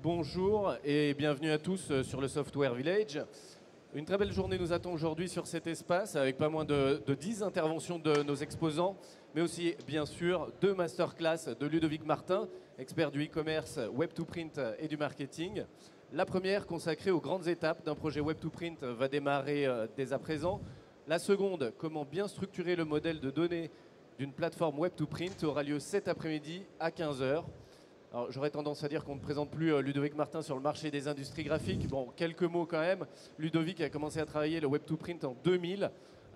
Bonjour et bienvenue à tous sur le Software Village. Une très belle journée nous attend aujourd'hui sur cet espace avec pas moins de 10 interventions de nos exposants, mais aussi bien sûr 2 masterclass de Ludovic Martin, expert du e-commerce, web-to-print et du marketing. La première, consacrée aux grandes étapes d'un projet web-to-print, va démarrer dès à présent. La seconde, comment bien structurer le modèle de données d'une plateforme web-to-print, aura lieu cet après-midi à 15 h. Alors, j'aurais tendance à dire qu'on ne présente plus Ludovic Martin sur le marché des industries graphiques. Bon, quelques mots quand même. Ludovic a commencé à travailler le web-to-print en 2000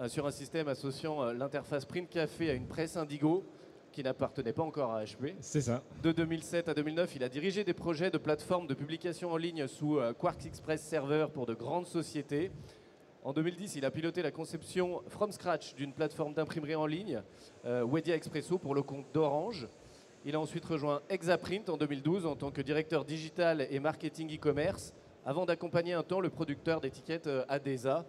sur un système associant l'interface Print Café à une presse Indigo qui n'appartenait pas encore à HP. C'est ça. De 2007 à 2009, il a dirigé des projets de plateformes de publication en ligne sous Quarks Express Server pour de grandes sociétés. En 2010, il a piloté la conception from scratch d'une plateforme d'imprimerie en ligne, Wedia Expresso, pour le compte d'Orange. Il a ensuite rejoint Exaprint en 2012 en tant que directeur digital et marketing e-commerce, avant d'accompagner un temps le producteur d'étiquettes Adesa.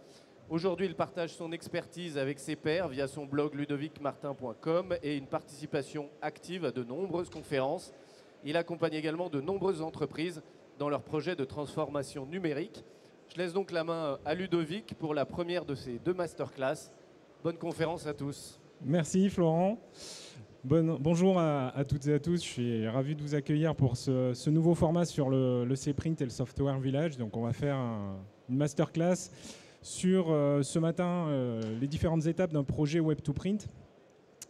Aujourd'hui, il partage son expertise avec ses pairs via son blog ludovicmartin.com et une participation active à de nombreuses conférences. Il accompagne également de nombreuses entreprises dans leurs projets de transformation numérique. Je laisse donc la main à Ludovic pour la première de ces 2 masterclass. Bonne conférence à tous. Merci Florent. Bonjour à toutes et à tous. Je suis ravi de vous accueillir pour ce nouveau format sur le C-Print et le Software Village. Donc on va faire une masterclass sur ce matin les différentes étapes d'un projet Web2Print.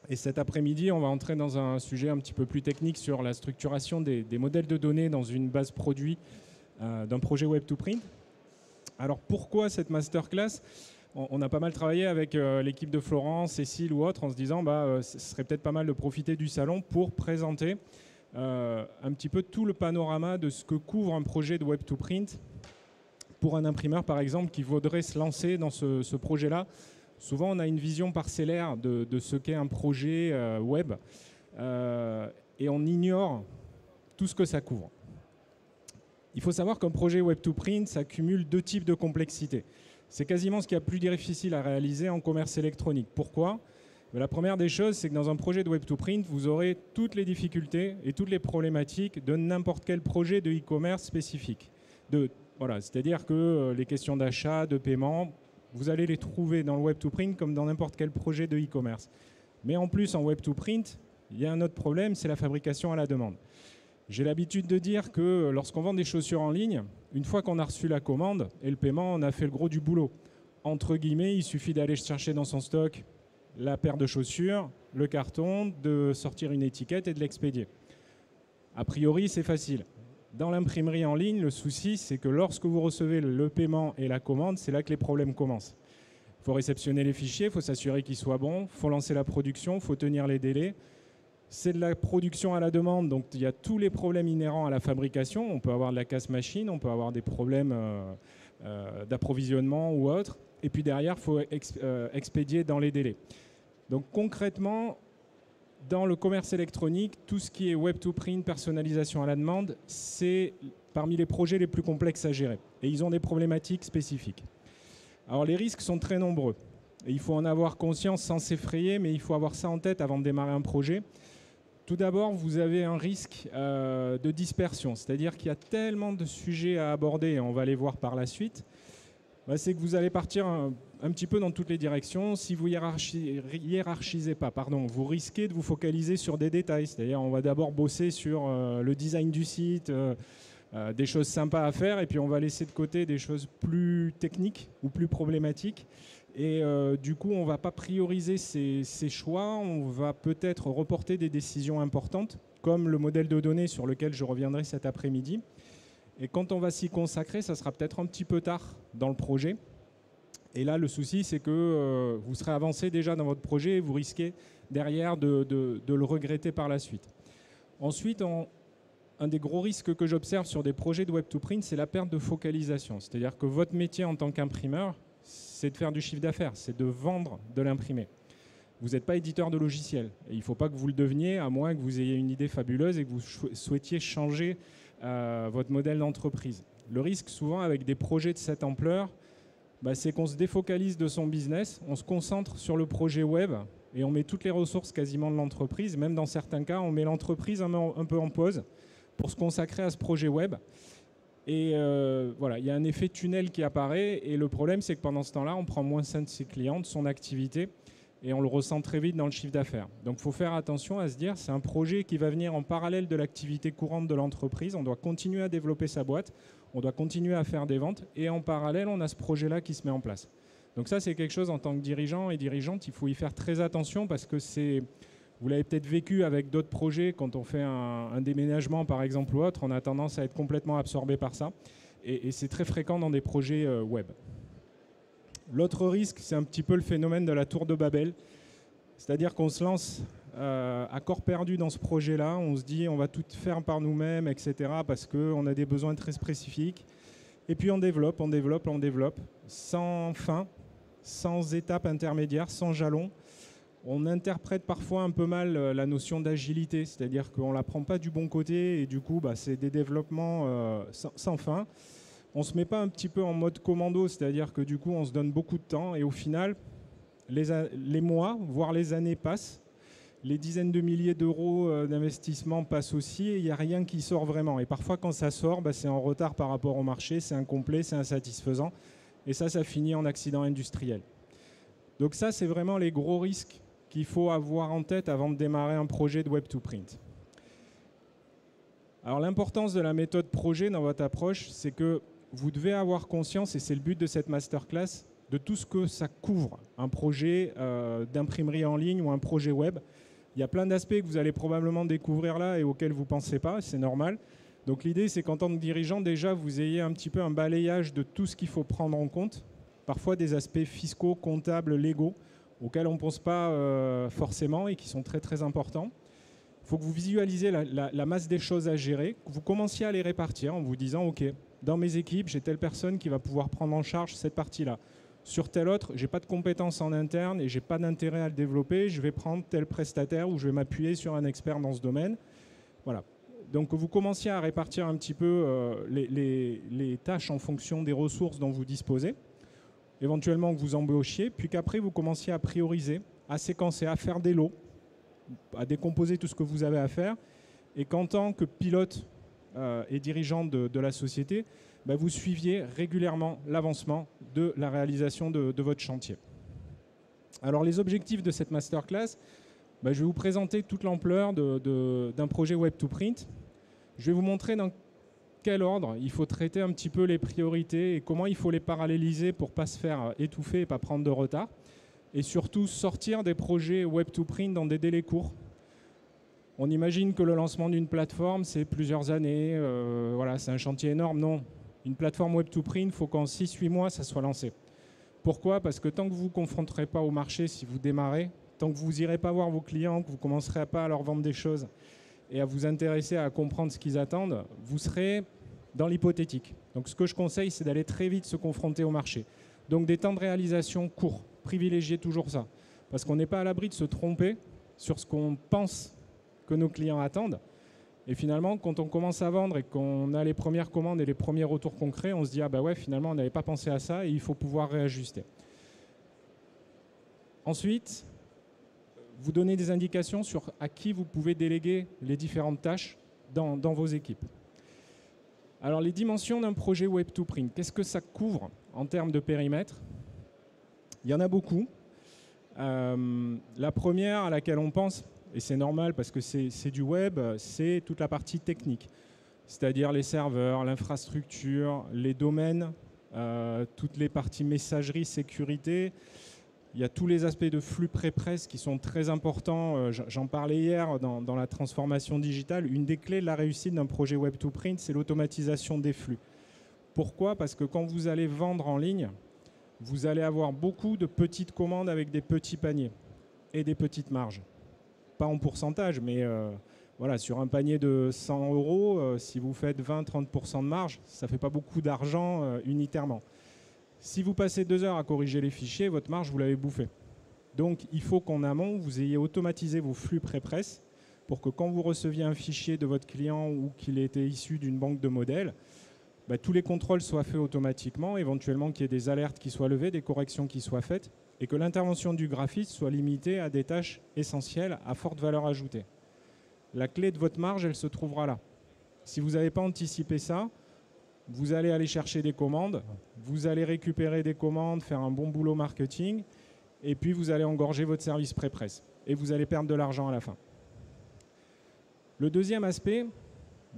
Et cet après-midi, on va entrer dans un sujet un petit peu plus technique sur la structuration des modèles de données dans une base produit d'un projet Web2Print. Alors pourquoi cette masterclass ? On a pas mal travaillé avec l'équipe de Florent, Cécile ou autres en se disant ce serait peut-être pas mal de profiter du salon pour présenter un petit peu tout le panorama de ce que couvre un projet de Web2Print pour un imprimeur par exemple qui voudrait se lancer dans ce projet-là. Souvent on a une vision parcellaire de ce qu'est un projet web et on ignore tout ce que ça couvre. Il faut savoir qu'un projet Web2Print, ça cumule 2 types de complexité. C'est quasiment ce qu'il y a plus difficile à réaliser en commerce électronique. Pourquoi ? La première des choses, c'est que dans un projet de Web2Print, vous aurez toutes les difficultés et toutes les problématiques de n'importe quel projet de e-commerce spécifique. C'est-à-dire que les questions d'achat, de paiement, vous allez les trouver dans le Web2Print comme dans n'importe quel projet de e-commerce. Mais en plus, en Web2Print, il y a un autre problème, c'est la fabrication à la demande. J'ai l'habitude de dire que lorsqu'on vend des chaussures en ligne, une fois qu'on a reçu la commande et le paiement, on a fait le gros du boulot. Entre guillemets, il suffit d'aller chercher dans son stock la paire de chaussures, le carton, de sortir une étiquette et de l'expédier. A priori, c'est facile. Dans l'imprimerie en ligne, le souci, c'est que lorsque vous recevez le paiement et la commande, c'est là que les problèmes commencent. Il faut réceptionner les fichiers, il faut s'assurer qu'ils soient bons, il faut lancer la production, il faut tenir les délais. C'est de la production à la demande, donc il y a tous les problèmes inhérents à la fabrication. On peut avoir de la casse-machine, on peut avoir des problèmes d'approvisionnement ou autre. Et puis derrière, il faut expédier dans les délais. Donc concrètement, dans le commerce électronique, tout ce qui est Web2Print, personnalisation à la demande, c'est parmi les projets les plus complexes à gérer. Et ils ont des problématiques spécifiques. Alors les risques sont très nombreux. Et il faut en avoir conscience sans s'effrayer, mais il faut avoir ça en tête avant de démarrer un projet. Tout d'abord, vous avez un risque de dispersion, c'est-à-dire qu'il y a tellement de sujets à aborder, et on va les voir par la suite, c'est que vous allez partir un petit peu dans toutes les directions. Si vous hiérarchisez pas, vous risquez de vous focaliser sur des détails, c'est-à-dire on va d'abord bosser sur le design du site, des choses sympas à faire, et puis on va laisser de côté des choses plus techniques ou plus problématiques. Et du coup, on ne va pas prioriser ces choix, on va peut-être reporter des décisions importantes, comme le modèle de données sur lequel je reviendrai cet après-midi. Et quand on va s'y consacrer, ça sera peut-être un petit peu tard dans le projet. Et là, le souci, c'est que vous serez avancé déjà dans votre projet et vous risquez derrière de le regretter par la suite. Ensuite, un des gros risques que j'observe sur des projets de Web2Print, c'est la perte de focalisation. C'est-à-dire que votre métier en tant qu'imprimeur, c'est de faire du chiffre d'affaires, c'est de vendre de l'imprimé. Vous n'êtes pas éditeur de logiciel. Et il ne faut pas que vous le deveniez, à moins que vous ayez une idée fabuleuse et que vous souhaitiez changer votre modèle d'entreprise. Le risque, souvent, avec des projets de cette ampleur, c'est qu'on se défocalise de son business, on se concentre sur le projet web et on met toutes les ressources quasiment de l'entreprise. Même dans certains cas, on met l'entreprise un peu en pause pour se consacrer à ce projet web. Et voilà, il y a un effet tunnel qui apparaît. Et le problème, c'est que pendant ce temps-là, on prend moins soin de ses clients, de son activité, et on le ressent très vite dans le chiffre d'affaires. Donc il faut faire attention à se dire, c'est un projet qui va venir en parallèle de l'activité courante de l'entreprise. On doit continuer à développer sa boîte, on doit continuer à faire des ventes, et en parallèle, on a ce projet-là qui se met en place. Donc ça, c'est quelque chose en tant que dirigeant et dirigeante, il faut y faire très attention parce que c'est... Vous l'avez peut-être vécu avec d'autres projets, quand on fait un déménagement par exemple ou autre, on a tendance à être complètement absorbé par ça. Et c'est très fréquent dans des projets web. L'autre risque, c'est un petit peu le phénomène de la tour de Babel. C'est-à-dire qu'on se lance à corps perdu dans ce projet-là, on se dit on va tout faire par nous-mêmes, etc. parce qu'on a des besoins très spécifiques. Et puis on développe, sans fin, sans étape intermédiaire, sans jalon. On interprète parfois un peu mal la notion d'agilité, c'est-à-dire qu'on ne la prend pas du bon côté et du coup c'est des développements sans fin. On ne se met pas un petit peu en mode commando, c'est-à-dire que du coup on se donne beaucoup de temps et au final les mois, voire les années passent, les dizaines de milliers d'euros d'investissement passent aussi et il n'y a rien qui sort vraiment. Et parfois quand ça sort, c'est en retard par rapport au marché, c'est incomplet, c'est insatisfaisant et ça finit en accident industriel. Donc ça c'est vraiment les gros risques qu'il faut avoir en tête avant de démarrer un projet de Web2Print. Alors l'importance de la méthode projet dans votre approche, c'est que vous devez avoir conscience, et c'est le but de cette masterclass, de tout ce que ça couvre, un projet d'imprimerie en ligne ou un projet web. Il y a plein d'aspects que vous allez probablement découvrir là et auxquels vous ne pensez pas, c'est normal. Donc l'idée, c'est qu'en tant que dirigeant, déjà, vous ayez un petit peu un balayage de tout ce qu'il faut prendre en compte, parfois des aspects fiscaux, comptables, légaux, auxquels on ne pense pas forcément et qui sont très très importants. Il faut que vous visualisez la masse des choses à gérer, que vous commenciez à les répartir en vous disant « Ok, dans mes équipes, j'ai telle personne qui va pouvoir prendre en charge cette partie-là. Sur telle autre, je n'ai pas de compétences en interne et je n'ai pas d'intérêt à le développer, je vais prendre tel prestataire ou je vais m'appuyer sur un expert dans ce domaine. » Voilà. Donc vous commenciez à répartir un petit peu les tâches en fonction des ressources dont vous disposez. Éventuellement que vous embauchiez, puis qu'après vous commenciez à prioriser, à séquencer, à faire des lots, à décomposer tout ce que vous avez à faire, et qu'en tant que pilote et dirigeant de la société, vous suiviez régulièrement l'avancement de la réalisation de votre chantier. Alors les objectifs de cette masterclass, je vais vous présenter toute l'ampleur d'un projet Web2Print. Je vais vous montrer dans quel ordre il faut traiter un petit peu les priorités et comment il faut les paralléliser pour ne pas se faire étouffer et ne pas prendre de retard. Et surtout sortir des projets Web2Print dans des délais courts. On imagine que le lancement d'une plateforme, c'est plusieurs années, voilà, c'est un chantier énorme. Non, une plateforme Web2Print, il faut qu'en 6-8 mois, ça soit lancé. Pourquoi ? Parce que tant que vous ne vous confronterez pas au marché, si vous démarrez, tant que vous n'irez pas voir vos clients, que vous ne commencerez pas à leur vendre des choses, et à vous intéresser à comprendre ce qu'ils attendent, vous serez dans l'hypothétique. Donc ce que je conseille, c'est d'aller très vite se confronter au marché. Donc des temps de réalisation courts, privilégiez toujours ça. Parce qu'on n'est pas à l'abri de se tromper sur ce qu'on pense que nos clients attendent. Et finalement, quand on commence à vendre et qu'on a les premières commandes et les premiers retours concrets, on se dit « Ah bah ouais, finalement, on n'avait pas pensé à ça et il faut pouvoir réajuster. » Ensuite, vous donnez des indications sur à qui vous pouvez déléguer les différentes tâches dans vos équipes. Alors, les dimensions d'un projet Web2Print, qu'est-ce que ça couvre en termes de périmètre ? Il y en a beaucoup. La première à laquelle on pense, et c'est normal parce que c'est du web, c'est toute la partie technique. C'est-à-dire les serveurs, l'infrastructure, les domaines, toutes les parties messagerie, sécurité. Il y a tous les aspects de flux pré-presse qui sont très importants. J'en parlais hier dans la transformation digitale. Une des clés de la réussite d'un projet Web2Print, c'est l'automatisation des flux. Pourquoi ? Parce que quand vous allez vendre en ligne, vous allez avoir beaucoup de petites commandes avec des petits paniers et des petites marges. Pas en pourcentage, mais voilà, sur un panier de 100 €, si vous faites 20-30% de marge, ça ne fait pas beaucoup d'argent unitairement. Si vous passez 2 heures à corriger les fichiers, votre marge, vous l'avez bouffée. Donc, il faut qu'en amont, vous ayez automatisé vos flux pré-presse pour que quand vous receviez un fichier de votre client ou qu'il était issu d'une banque de modèles, tous les contrôles soient faits automatiquement, éventuellement qu'il y ait des alertes qui soient levées, des corrections qui soient faites, et que l'intervention du graphiste soit limitée à des tâches essentielles à forte valeur ajoutée. La clé de votre marge, elle se trouvera là. Si vous n'avez pas anticipé ça, vous allez aller chercher des commandes, vous allez récupérer des commandes, faire un bon boulot marketing, et puis vous allez engorger votre service pré-presse. Et vous allez perdre de l'argent à la fin. Le deuxième aspect,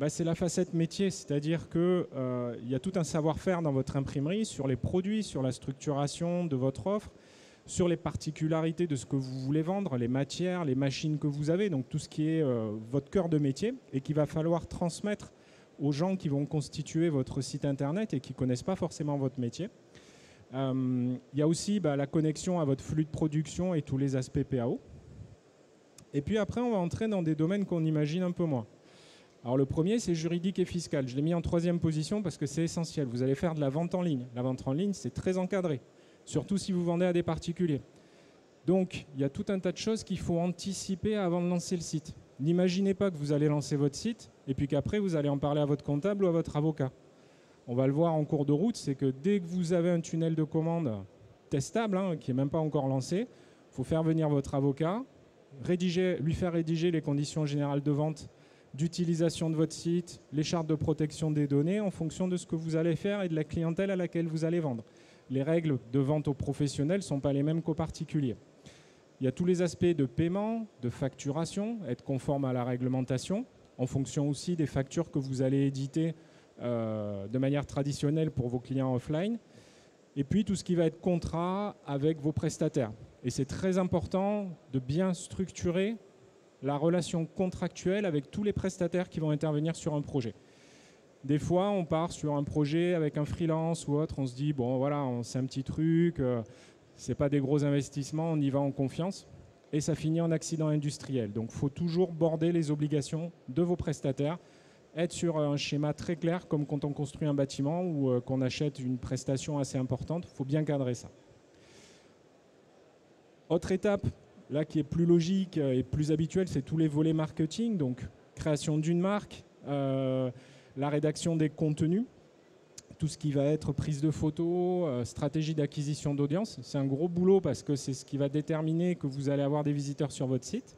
c'est la facette métier, c'est-à-dire qu'il y a tout un savoir-faire dans votre imprimerie sur les produits, sur la structuration de votre offre, sur les particularités de ce que vous voulez vendre, les matières, les machines que vous avez, donc tout ce qui est votre cœur de métier et qu'il va falloir transmettre aux gens qui vont constituer votre site internet et qui ne connaissent pas forcément votre métier. Il y a aussi la connexion à votre flux de production et tous les aspects PAO. Et puis après, on va entrer dans des domaines qu'on imagine un peu moins. Alors le premier, c'est juridique et fiscal. Je l'ai mis en 3e position parce que c'est essentiel. Vous allez faire de la vente en ligne. La vente en ligne, c'est très encadré, surtout si vous vendez à des particuliers. Donc, il y a tout un tas de choses qu'il faut anticiper avant de lancer le site. N'imaginez pas que vous allez lancer votre site et puis qu'après, vous allez en parler à votre comptable ou à votre avocat. On va le voir en cours de route, c'est que dès que vous avez un tunnel de commande testable, qui n'est même pas encore lancé, il faut faire venir votre avocat, lui faire rédiger les conditions générales de vente, d'utilisation de votre site, les chartes de protection des données en fonction de ce que vous allez faire et de la clientèle à laquelle vous allez vendre. Les règles de vente aux professionnels ne sont pas les mêmes qu'aux particuliers. Il y a tous les aspects de paiement, de facturation, être conforme à la réglementation, en fonction aussi des factures que vous allez éditer de manière traditionnelle pour vos clients offline. Et puis tout ce qui va être contrat avec vos prestataires. Et c'est très important de bien structurer la relation contractuelle avec tous les prestataires qui vont intervenir sur un projet. Des fois, on part sur un projet avec un freelance ou autre, on se dit, bon voilà, c'est un petit truc, c'est pas des gros investissements, on y va en confiance, et ça finit en accident industriel. Donc il faut toujours border les obligations de vos prestataires, être sur un schéma très clair, comme quand on construit un bâtiment ou qu'on achète une prestation assez importante, il faut bien cadrer ça. Autre étape, là qui est plus logique et plus habituelle, c'est tous les volets marketing, donc création d'une marque, la rédaction des contenus, tout ce qui va être prise de photos, stratégie d'acquisition d'audience. C'est un gros boulot parce que c'est ce qui va déterminer que vous allez avoir des visiteurs sur votre site.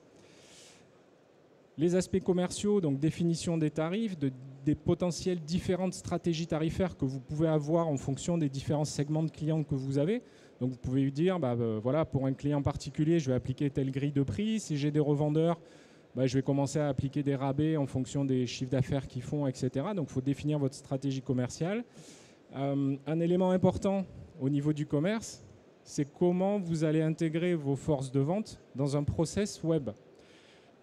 Les aspects commerciaux, donc définition des tarifs, des potentielles différentes stratégies tarifaires que vous pouvez avoir en fonction des différents segments de clients que vous avez. Donc vous pouvez lui dire, voilà, pour un client particulier, je vais appliquer telle grille de prix. Si j'ai des revendeurs, je vais commencer à appliquer des rabais en fonction des chiffres d'affaires qu'ils font, etc. Donc il faut définir votre stratégie commerciale. Un élément important au niveau du commerce, c'est comment vous allez intégrer vos forces de vente dans un process web.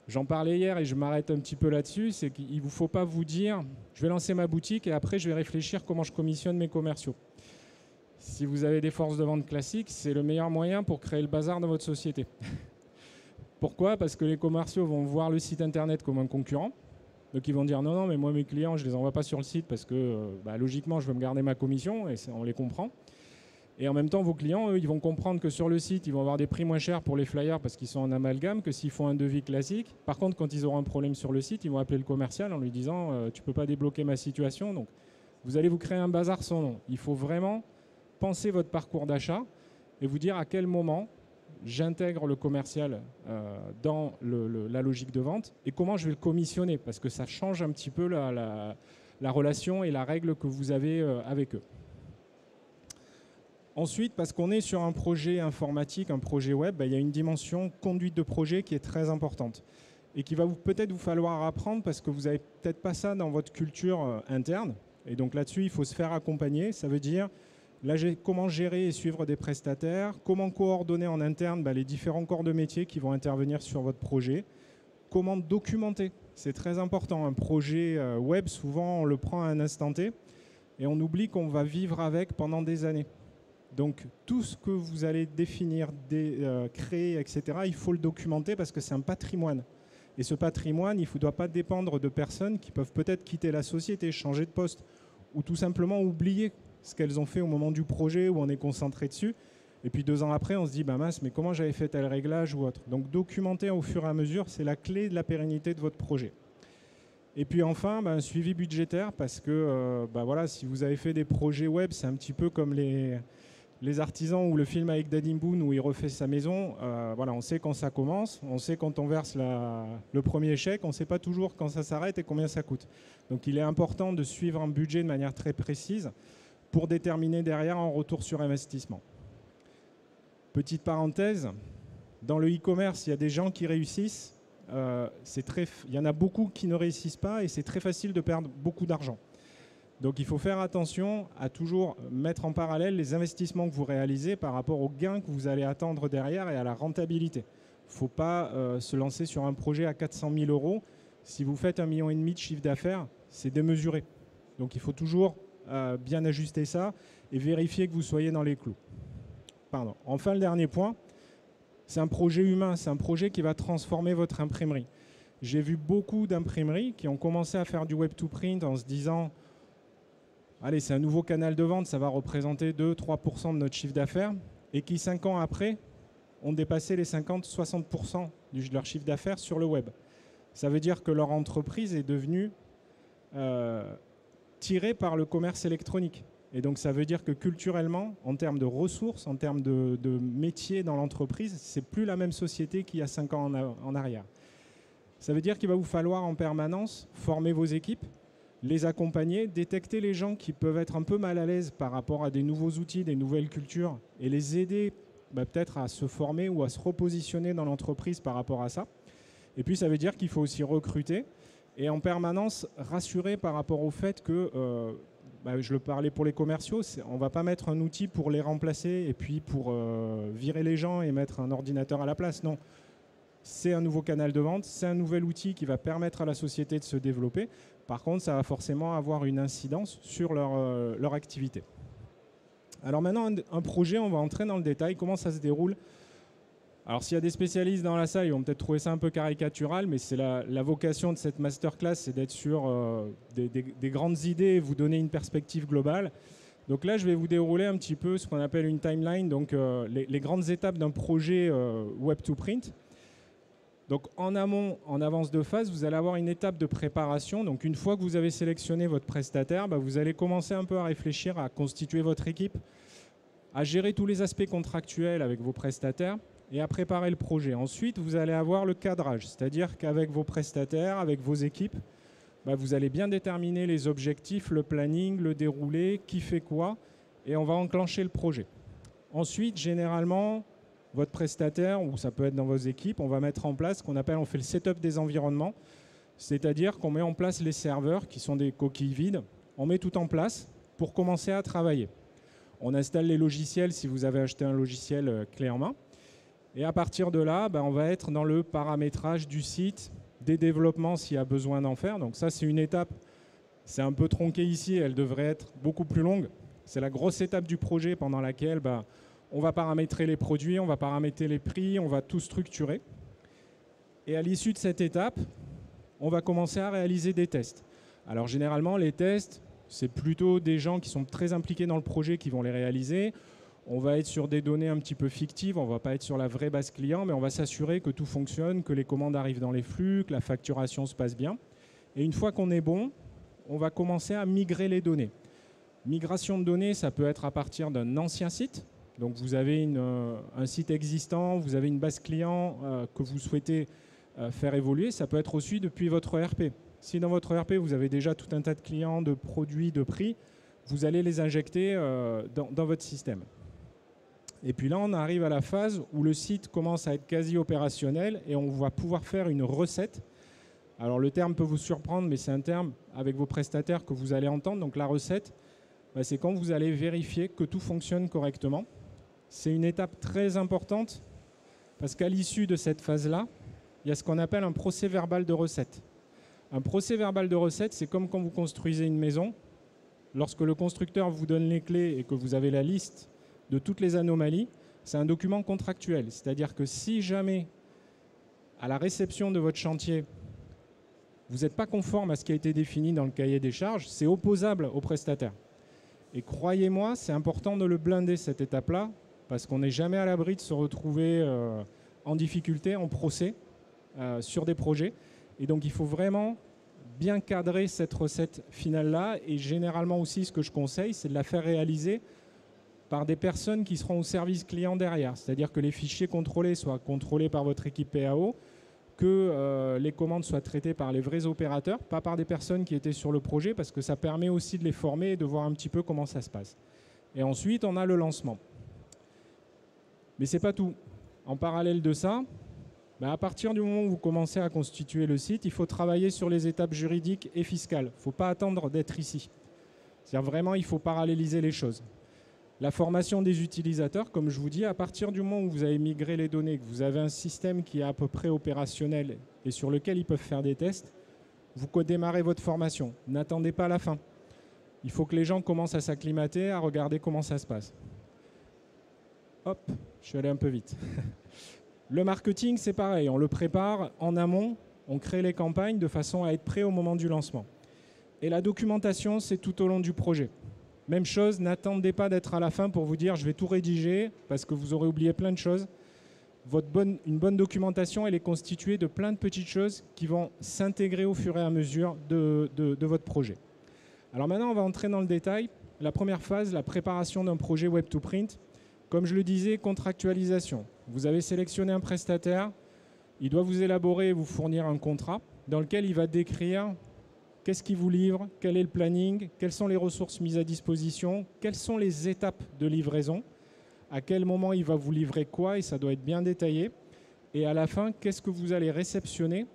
J'en parlais hier et je m'arrête un petit peu là-dessus, c'est qu'il ne vous faut pas vous dire « je vais lancer ma boutique et après je vais réfléchir comment je commissionne mes commerciaux ». Si vous avez des forces de vente classiques, c'est le meilleur moyen pour créer le bazar dans votre société. Pourquoi ? Parce que les commerciaux vont voir le site internet comme un concurrent. Donc ils vont dire non, mais moi mes clients, je ne les envoie pas sur le site parce que logiquement, je veux me garder ma commission et on les comprend. Et en même temps, vos clients, eux, ils vont comprendre que sur le site, ils vont avoir des prix moins chers pour les flyers parce qu'ils sont en amalgame que s'ils font un devis classique. Par contre, quand ils auront un problème sur le site, ils vont appeler le commercial en lui disant tu ne peux pas débloquer ma situation. Donc vous allez vous créer un bazar sans nom. Il faut vraiment penser votre parcours d'achat et vous dire à quel moment j'intègre le commercial dans la logique de vente et comment je vais le commissionner parce que ça change un petit peu la relation et la règle que vous avez avec eux. Ensuite, parce qu'on est sur un projet informatique, un projet web, il y a une dimension conduite de projet qui est très importante et qui va peut-être vous falloir apprendre parce que vous n'avez peut-être pas ça dans votre culture interne. Et donc là-dessus, il faut se faire accompagner. Ça veut dire comment gérer et suivre des prestataires, comment coordonner en interne les différents corps de métier qui vont intervenir sur votre projet, comment documenter. C'est très important. Un projet web, souvent, on le prend à un instant T et on oublie qu'on va vivre avec pendant des années. Donc, tout ce que vous allez définir, créer, etc., il faut le documenter parce que c'est un patrimoine. Et ce patrimoine, il ne doit pas dépendre de personnes qui peuvent peut-être quitter la société, changer de poste ou tout simplement oublier ce qu'elles ont fait au moment du projet où on est concentré dessus. Et puis 2 ans après, on se dit, mince, mais comment j'avais fait tel réglage ou autre. Donc, documenter au fur et à mesure, c'est la clé de la pérennité de votre projet. Et puis enfin, un suivi budgétaire parce que voilà, si vous avez fait des projets web, c'est un petit peu comme les artisans ou le film avec Daddy Boone où il refait sa maison, voilà, on sait quand ça commence, on sait quand on verse le premier chèque, on ne sait pas toujours quand ça s'arrête et combien ça coûte. Donc il est important de suivre un budget de manière très précise pour déterminer derrière un retour sur investissement. Petite parenthèse, dans le e-commerce, il y a des gens qui réussissent, il y en a beaucoup qui ne réussissent pas et c'est très facile de perdre beaucoup d'argent. Donc il faut faire attention à toujours mettre en parallèle les investissements que vous réalisez par rapport aux gains que vous allez attendre derrière et à la rentabilité. Il ne faut pas se lancer sur un projet à 400 000 euros. Si vous faites 1,5 million de chiffre d'affaires, c'est démesuré. Donc il faut toujours bien ajuster ça et vérifier que vous soyez dans les clous. Pardon. Enfin, le dernier point, c'est un projet humain, c'est un projet qui va transformer votre imprimerie. J'ai vu beaucoup d'imprimeries qui ont commencé à faire du web-to-print en se disant « Allez, c'est un nouveau canal de vente, ça va représenter 2-3% de notre chiffre d'affaires » et qui, 5 ans après, ont dépassé les 50-60% de leur chiffre d'affaires sur le web. Ça veut dire que leur entreprise est devenue tirée par le commerce électronique. Et donc ça veut dire que culturellement, en termes de ressources, en termes de métier dans l'entreprise, c'est plus la même société qu'il y a 5 ans en arrière. Ça veut dire qu'il va vous falloir en permanence former vos équipes, les accompagner, détecter les gens qui peuvent être un peu mal à l'aise par rapport à des nouveaux outils, des nouvelles cultures, et les aider peut-être à se former ou à se repositionner dans l'entreprise par rapport à ça. Et puis ça veut dire qu'il faut aussi recruter et en permanence rassurer par rapport au fait que je le parlais pour les commerciaux, on ne va pas mettre un outil pour les remplacer et puis pour virer les gens et mettre un ordinateur à la place. Non, c'est un nouveau canal de vente, c'est un nouvel outil qui va permettre à la société de se développer. Par contre, ça va forcément avoir une incidence sur leur activité. Alors maintenant, un projet, on va entrer dans le détail, comment ça se déroule. Alors s'il y a des spécialistes dans la salle, ils vont peut-être trouver ça un peu caricatural, mais c'est la vocation de cette masterclass, c'est d'être sur des grandes idées et vous donner une perspective globale. Donc là, je vais vous dérouler un petit peu ce qu'on appelle une timeline, donc les grandes étapes d'un projet Web2Print. Donc en amont, en avance de phase, vous allez avoir une étape de préparation. Donc une fois que vous avez sélectionné votre prestataire, vous allez commencer un peu à réfléchir à constituer votre équipe, à gérer tous les aspects contractuels avec vos prestataires, et à préparer le projet. Ensuite, vous allez avoir le cadrage, c'est-à-dire qu'avec vos prestataires, avec vos équipes, vous allez bien déterminer les objectifs, le planning, le déroulé, qui fait quoi, et on va enclencher le projet. Ensuite, généralement, votre prestataire, ou ça peut être dans vos équipes, on va mettre en place ce qu'on appelle, on fait le setup des environnements, c'est-à-dire qu'on met en place les serveurs, qui sont des coquilles vides, on met tout en place pour commencer à travailler. On installe les logiciels si vous avez acheté un logiciel clé en main. Et à partir de là, on va être dans le paramétrage du site, des développements s'il y a besoin d'en faire. Donc ça, c'est une étape, c'est un peu tronqué ici, elle devrait être beaucoup plus longue. C'est la grosse étape du projet pendant laquelle on va paramétrer les produits, on va paramétrer les prix, on va tout structurer. Et à l'issue de cette étape, on va commencer à réaliser des tests. Alors généralement, les tests, c'est plutôt des gens qui sont très impliqués dans le projet qui vont les réaliser. On va être sur des données un petit peu fictives, on ne va pas être sur la vraie base client, mais on va s'assurer que tout fonctionne, que les commandes arrivent dans les flux, que la facturation se passe bien. Et une fois qu'on est bon, on va commencer à migrer les données. Migration de données, ça peut être à partir d'un ancien site. Donc vous avez un site existant, vous avez une base client que vous souhaitez faire évoluer. Ça peut être aussi depuis votre ERP. Si dans votre ERP, vous avez déjà tout un tas de clients, de produits, de prix, vous allez les injecter dans votre système. Et puis là, on arrive à la phase où le site commence à être quasi opérationnel et on va pouvoir faire une recette. Alors le terme peut vous surprendre, mais c'est un terme avec vos prestataires que vous allez entendre. Donc la recette, c'est quand vous allez vérifier que tout fonctionne correctement. C'est une étape très importante parce qu'à l'issue de cette phase-là, il y a ce qu'on appelle un procès verbal de recette. Un procès verbal de recette, c'est comme quand vous construisez une maison. Lorsque le constructeur vous donne les clés et que vous avez la liste de toutes les anomalies, c'est un document contractuel. C'est-à-dire que si jamais, à la réception de votre chantier, vous n'êtes pas conforme à ce qui a été défini dans le cahier des charges, c'est opposable au prestataire. Et croyez-moi, c'est important de le blinder, cette étape-là, parce qu'on n'est jamais à l'abri de se retrouver en difficulté, en procès, sur des projets. Et donc, il faut vraiment bien cadrer cette recette finale-là. Et généralement aussi, ce que je conseille, c'est de la faire réaliser par des personnes qui seront au service client derrière. C'est-à-dire que les fichiers contrôlés soient contrôlés par votre équipe PAO, que les commandes soient traitées par les vrais opérateurs, pas par des personnes qui étaient sur le projet, parce que ça permet aussi de les former et de voir un petit peu comment ça se passe. Et ensuite, on a le lancement. Mais ce n'est pas tout. En parallèle de ça, à partir du moment où vous commencez à constituer le site, il faut travailler sur les étapes juridiques et fiscales. Il ne faut pas attendre d'être ici. C'est-à-dire vraiment, il faut paralléliser les choses. La formation des utilisateurs, comme je vous dis, à partir du moment où vous avez migré les données, que vous avez un système qui est à peu près opérationnel et sur lequel ils peuvent faire des tests, vous démarrez votre formation. N'attendez pas la fin. Il faut que les gens commencent à s'acclimater, à regarder comment ça se passe. Hop, je suis allé un peu vite. Le marketing, c'est pareil. On le prépare en amont, on crée les campagnes de façon à être prêt au moment du lancement. Et la documentation, c'est tout au long du projet. Même chose, n'attendez pas d'être à la fin pour vous dire je vais tout rédiger parce que vous aurez oublié plein de choses. Une bonne documentation, elle est constituée de plein de petites choses qui vont s'intégrer au fur et à mesure de votre projet. Alors maintenant, on va entrer dans le détail. La première phase, la préparation d'un projet Web2Print. Comme je le disais, contractualisation. Vous avez sélectionné un prestataire, il doit vous élaborer et vous fournir un contrat dans lequel il va décrire qu'est-ce qu'il vous livre, quel est le planning, quelles sont les ressources mises à disposition, quelles sont les étapes de livraison, à quel moment il va vous livrer quoi, et ça doit être bien détaillé. Et à la fin, qu'est-ce que vous allez réceptionner.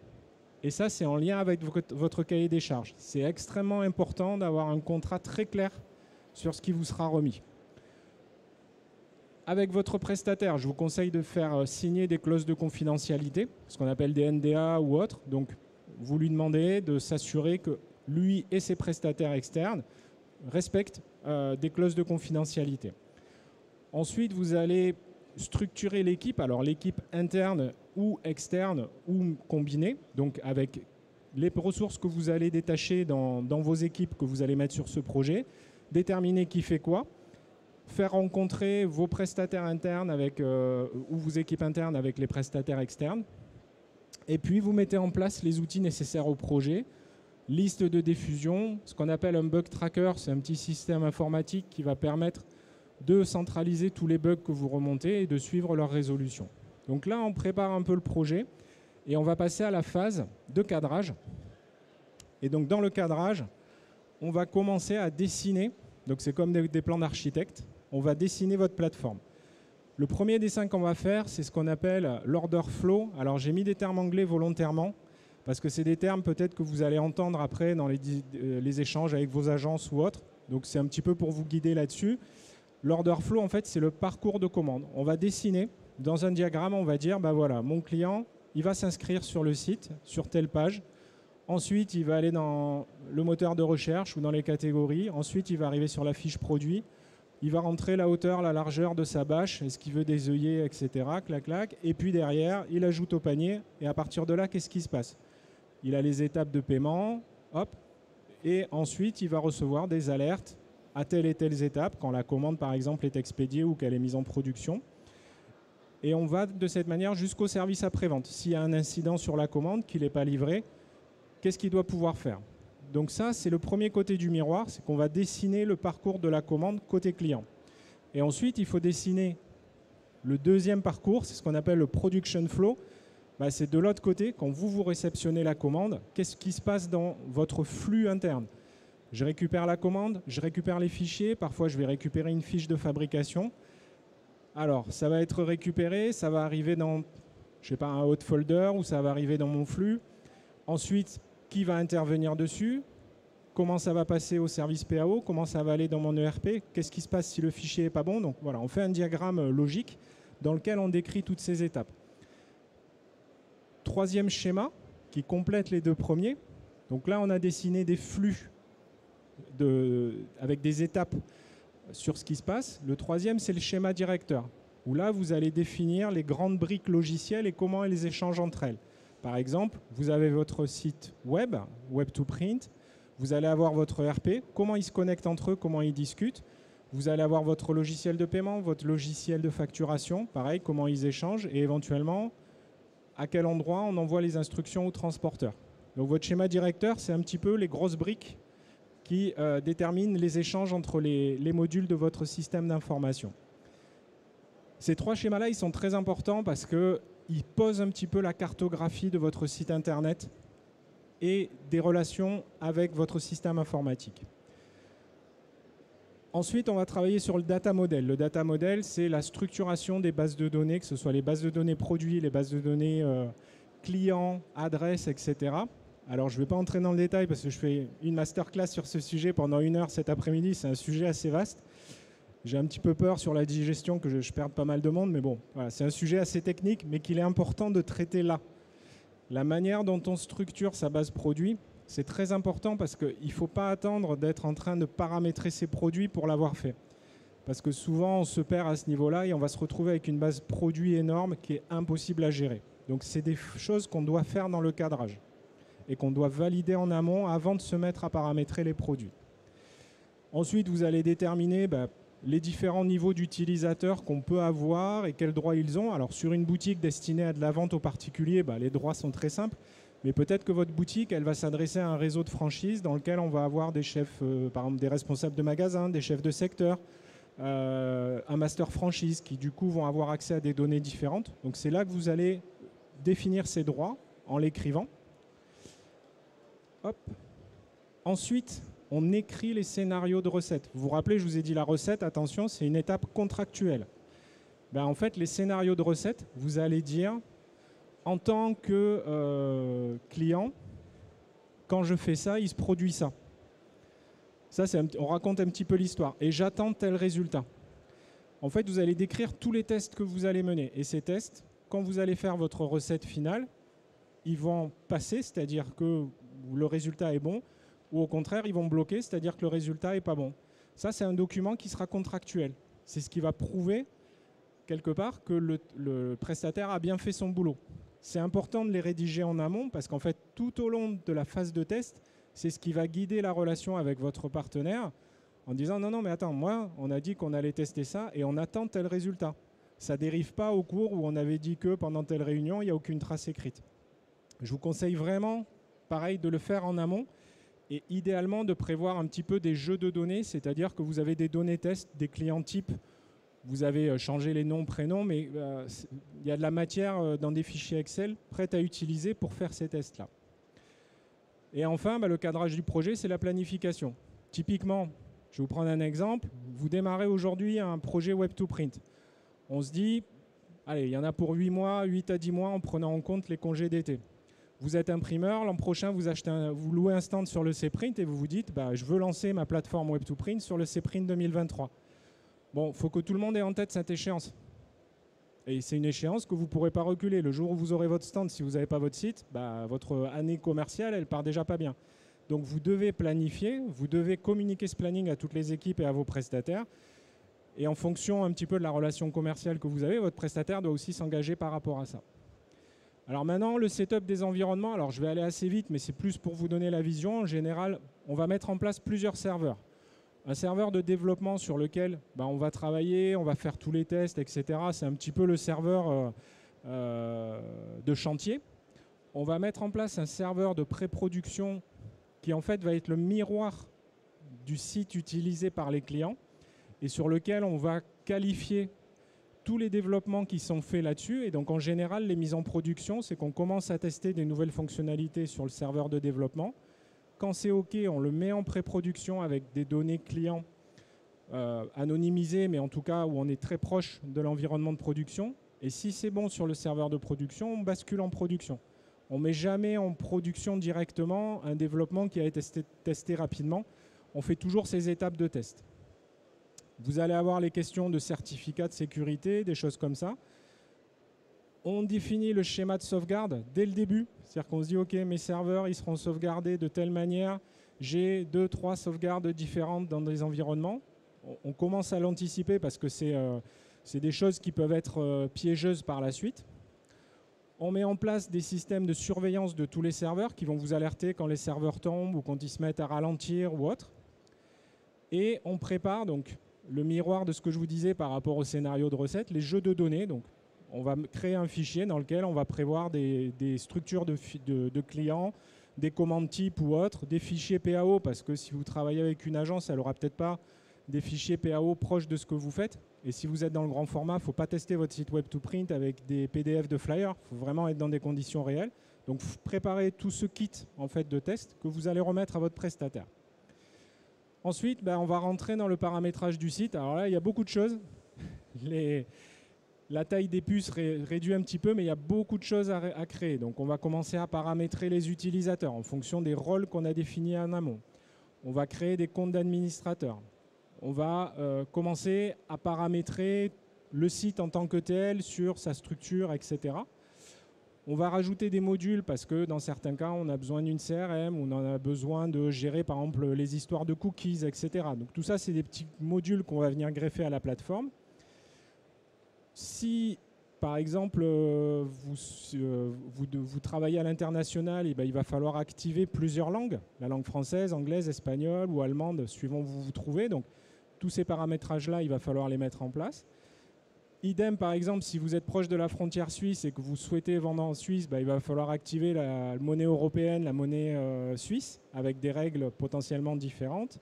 Et ça, c'est en lien avec votre cahier des charges. C'est extrêmement important d'avoir un contrat très clair sur ce qui vous sera remis. Avec votre prestataire, je vous conseille de faire signer des clauses de confidentialité, ce qu'on appelle des NDA ou autres. Donc, vous lui demandez de s'assurer que lui et ses prestataires externes respectent des clauses de confidentialité. Ensuite, vous allez structurer l'équipe, alors l'équipe interne ou externe ou combinée, donc avec les ressources que vous allez détacher dans vos équipes que vous allez mettre sur ce projet, déterminer qui fait quoi, faire rencontrer vos prestataires internes ou vos équipes internes avec les prestataires externes. Et puis, vous mettez en place les outils nécessaires au projet, liste de diffusion, ce qu'on appelle un bug tracker, c'est un petit système informatique qui va permettre de centraliser tous les bugs que vous remontez et de suivre leur résolution. Donc là, on prépare un peu le projet et on va passer à la phase de cadrage. Et donc, dans le cadrage, on va commencer à dessiner, donc c'est comme des plans d'architecte, on va dessiner votre plateforme. Le premier dessin qu'on va faire, c'est ce qu'on appelle l'order flow. Alors, j'ai mis des termes anglais volontairement, parce que c'est des termes peut-être que vous allez entendre après dans les échanges avec vos agences ou autres. Donc, c'est un petit peu pour vous guider là-dessus. L'order flow, en fait, c'est le parcours de commande. On va dessiner, dans un diagramme, on va dire, voilà, mon client, il va s'inscrire sur le site, sur telle page. Ensuite, il va aller dans le moteur de recherche ou dans les catégories. Ensuite, il va arriver sur la fiche produit. Il va rentrer la hauteur, la largeur de sa bâche, est-ce qu'il veut des œillets, etc. Clac, clac. Et puis derrière, il ajoute au panier. Et à partir de là, qu'est-ce qui se passe? Il a les étapes de paiement. Hop. Et ensuite, il va recevoir des alertes à telle et telle étape, quand la commande, par exemple, est expédiée ou qu'elle est mise en production. Et on va de cette manière jusqu'au service après-vente. S'il y a un incident sur la commande, qu'il n'est pas livré, qu'est-ce qu'il doit pouvoir faire? Donc ça, c'est le premier côté du miroir, c'est qu'on va dessiner le parcours de la commande côté client. Et ensuite, il faut dessiner le deuxième parcours, c'est ce qu'on appelle le production flow. C'est de l'autre côté, quand vous réceptionnez la commande, qu'est-ce qui se passe dans votre flux interne? Je récupère la commande, je récupère les fichiers, parfois je vais récupérer une fiche de fabrication. Alors, ça va être récupéré, ça va arriver dans, je sais pas, un hot folder ou ça va arriver dans mon flux. Ensuite, qui va intervenir dessus? Comment ça va passer au service PAO? Comment ça va aller dans mon ERP? Qu'est-ce qui se passe si le fichier n'est pas bon? Donc voilà, on fait un diagramme logique dans lequel on décrit toutes ces étapes. Troisième schéma qui complète les deux premiers. Donc là, on a dessiné des flux avec des étapes sur ce qui se passe. Le troisième, c'est le schéma directeur, où là, vous allez définir les grandes briques logicielles et comment elles échangent entre elles. Par exemple, vous avez votre site web, Web2Print, vous allez avoir votre ERP, comment ils se connectent entre eux, comment ils discutent. Vous allez avoir votre logiciel de paiement, votre logiciel de facturation, pareil, comment ils échangent et éventuellement à quel endroit on envoie les instructions au transporteur. Donc votre schéma directeur, c'est un petit peu les grosses briques qui détermine les échanges entre les modules de votre système d'information. Ces 3 schémas-là, ils sont très importants parce qu'ils posent un petit peu la cartographie de votre site internet et des relations avec votre système informatique. Ensuite, on va travailler sur le data model. Le data model, c'est la structuration des bases de données, que ce soit les bases de données produits, les bases de données clients, adresses, etc. Alors, je ne vais pas entrer dans le détail parce que je fais une masterclass sur ce sujet pendant 1 heure cet après-midi. C'est un sujet assez vaste. J'ai un petit peu peur sur la digestion que je perde pas mal de monde, mais bon, voilà, c'est un sujet assez technique, mais qu'il est important de traiter là. La manière dont on structure sa base produit, c'est très important parce qu'il ne faut pas attendre d'être en train de paramétrer ses produits pour l'avoir fait. Parce que souvent, on se perd à ce niveau-là et on va se retrouver avec une base produit énorme qui est impossible à gérer. Donc, c'est des choses qu'on doit faire dans le cadrage et qu'on doit valider en amont avant de se mettre à paramétrer les produits. Ensuite, vous allez déterminer les différents niveaux d'utilisateurs qu'on peut avoir et quels droits ils ont. Alors, sur une boutique destinée à de la vente aux particuliers, les droits sont très simples. Mais peut-être que votre boutique, elle va s'adresser à un réseau de franchise dans lequel on va avoir des chefs, par exemple des responsables de magasins, des chefs de secteur, un master franchise qui du coup vont avoir accès à des données différentes. Donc c'est là que vous allez définir ces droits en l'écrivant. Hop. Ensuite, on écrit les scénarios de recette. Vous vous rappelez, je vous ai dit la recette, attention, c'est une étape contractuelle. En fait, les scénarios de recette, vous allez dire... En tant que client, quand je fais ça, il se produit ça. Ça, on raconte un petit peu l'histoire. Et j'attends tel résultat. En fait, vous allez décrire tous les tests que vous allez mener. Et ces tests, quand vous allez faire votre recette finale, ils vont passer, c'est-à-dire que le résultat est bon, ou au contraire, ils vont bloquer, c'est-à-dire que le résultat n'est pas bon. Ça, c'est un document qui sera contractuel. C'est ce qui va prouver, quelque part, que le prestataire a bien fait son boulot. C'est important de les rédiger en amont parce qu'en fait, tout au long de la phase de test, c'est ce qui va guider la relation avec votre partenaire en disant non, mais attends, moi, on a dit qu'on allait tester ça et on attend tel résultat. Ça ne dérive pas au cours où on avait dit que pendant telle réunion, il n'y a aucune trace écrite. Je vous conseille vraiment, pareil, de le faire en amont et idéalement de prévoir un petit peu des jeux de données, c'est-à-dire que vous avez des données tests, des clients types. Vous avez changé les noms, prénoms, mais il y a de la matière dans des fichiers Excel prête à utiliser pour faire ces tests-là. Et enfin, le cadrage du projet, c'est la planification. Typiquement, je vais vous prendre un exemple. Vous démarrez aujourd'hui un projet Web2Print. On se dit, allez, il y en a pour 8 mois, 8 à 10 mois en prenant en compte les congés d'été. Vous êtes imprimeur, l'an prochain, vous louez un stand sur le Cprint et vous vous dites, je veux lancer ma plateforme Web2Print sur le Cprint 2023. Bon, il faut que tout le monde ait en tête cette échéance. Et c'est une échéance que vous ne pourrez pas reculer. Le jour où vous aurez votre stand, si vous n'avez pas votre site, votre année commerciale, elle part déjà pas bien. Donc vous devez planifier, vous devez communiquer ce planning à toutes les équipes et à vos prestataires. Et en fonction un petit peu de la relation commerciale que vous avez, votre prestataire doit aussi s'engager par rapport à ça. Alors maintenant, le setup des environnements. Alors je vais aller assez vite, mais c'est plus pour vous donner la vision. En général, on va mettre en place plusieurs serveurs. Un serveur de développement sur lequel on va travailler, on va faire tous les tests, etc. C'est un petit peu le serveur de chantier. On va mettre en place un serveur de pré-production qui en fait va être le miroir du site utilisé par les clients et sur lequel on va qualifier tous les développements qui sont faits là-dessus. Et donc en général, les mises en production, c'est qu'on commence à tester des nouvelles fonctionnalités sur le serveur de développement. Quand c'est OK, on le met en pré-production avec des données clients anonymisées, mais en tout cas où on est très proche de l'environnement de production. Et si c'est bon sur le serveur de production, on bascule en production. On ne met jamais en production directement un développement qui a été testé rapidement. On fait toujours ces étapes de test. Vous allez avoir les questions de certificats de sécurité, des choses comme ça. On définit le schéma de sauvegarde dès le début. C'est-à-dire qu'on se dit, OK, mes serveurs, ils seront sauvegardés de telle manière. J'ai 2-3 sauvegardes différentes dans des environnements. On commence à l'anticiper parce que c'est des choses qui peuvent être piégeuses par la suite. On met en place des systèmes de surveillance de tous les serveurs qui vont vous alerter quand les serveurs tombent ou quand ils se mettent à ralentir ou autre. Et on prépare donc le miroir de ce que je vous disais par rapport au scénario de recette, les jeux de données. Donc, on va créer un fichier dans lequel on va prévoir des structures de clients, des commandes type ou autres, des fichiers PAO, parce que si vous travaillez avec une agence, elle n'aura peut-être pas des fichiers PAO proches de ce que vous faites. Et si vous êtes dans le grand format, il ne faut pas tester votre site web to print avec des PDF de flyers. Il faut vraiment être dans des conditions réelles. Donc, préparez tout ce kit en fait, de test que vous allez remettre à votre prestataire. Ensuite, on va rentrer dans le paramétrage du site. Alors là, il y a beaucoup de choses. La taille des puces réduit un petit peu, mais il y a beaucoup de choses à créer. Donc, on va commencer à paramétrer les utilisateurs en fonction des rôles qu'on a définis en amont. On va créer des comptes d'administrateurs. On va commencer à paramétrer le site en tant que tel sur sa structure, etc. On va rajouter des modules parce que dans certains cas, on a besoin d'une CRM, on en a besoin de gérer par exemple les histoires de cookies, etc. Donc tout ça, c'est des petits modules qu'on va venir greffer à la plateforme. Si, par exemple, vous travaillez à l'international, il va falloir activer plusieurs langues, la langue française, anglaise, espagnole ou allemande, suivant où vous vous trouvez. Donc tous ces paramétrages-là, il va falloir les mettre en place. Idem, par exemple, si vous êtes proche de la frontière suisse et que vous souhaitez vendre en Suisse, il va falloir activer la monnaie européenne, la monnaie suisse, avec des règles potentiellement différentes.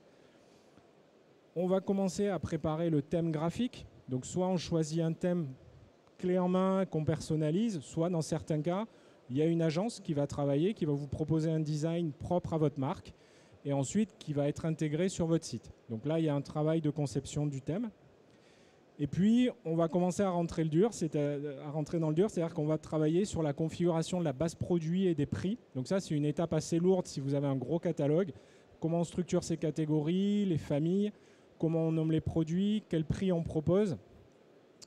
On va commencer à préparer le thème graphique. Donc, soit on choisit un thème clé en main qu'on personnalise, soit dans certains cas, il y a une agence qui va travailler, qui va vous proposer un design propre à votre marque et ensuite qui va être intégré sur votre site. Donc là, il y a un travail de conception du thème. Et puis, on va commencer à rentrer dans le dur, c'est-à-dire qu'on va travailler sur la configuration de la base produit et des prix. Donc ça, c'est une étape assez lourde si vous avez un gros catalogue. Comment on structure ces catégories, les familles, comment on nomme les produits, quel prix on propose.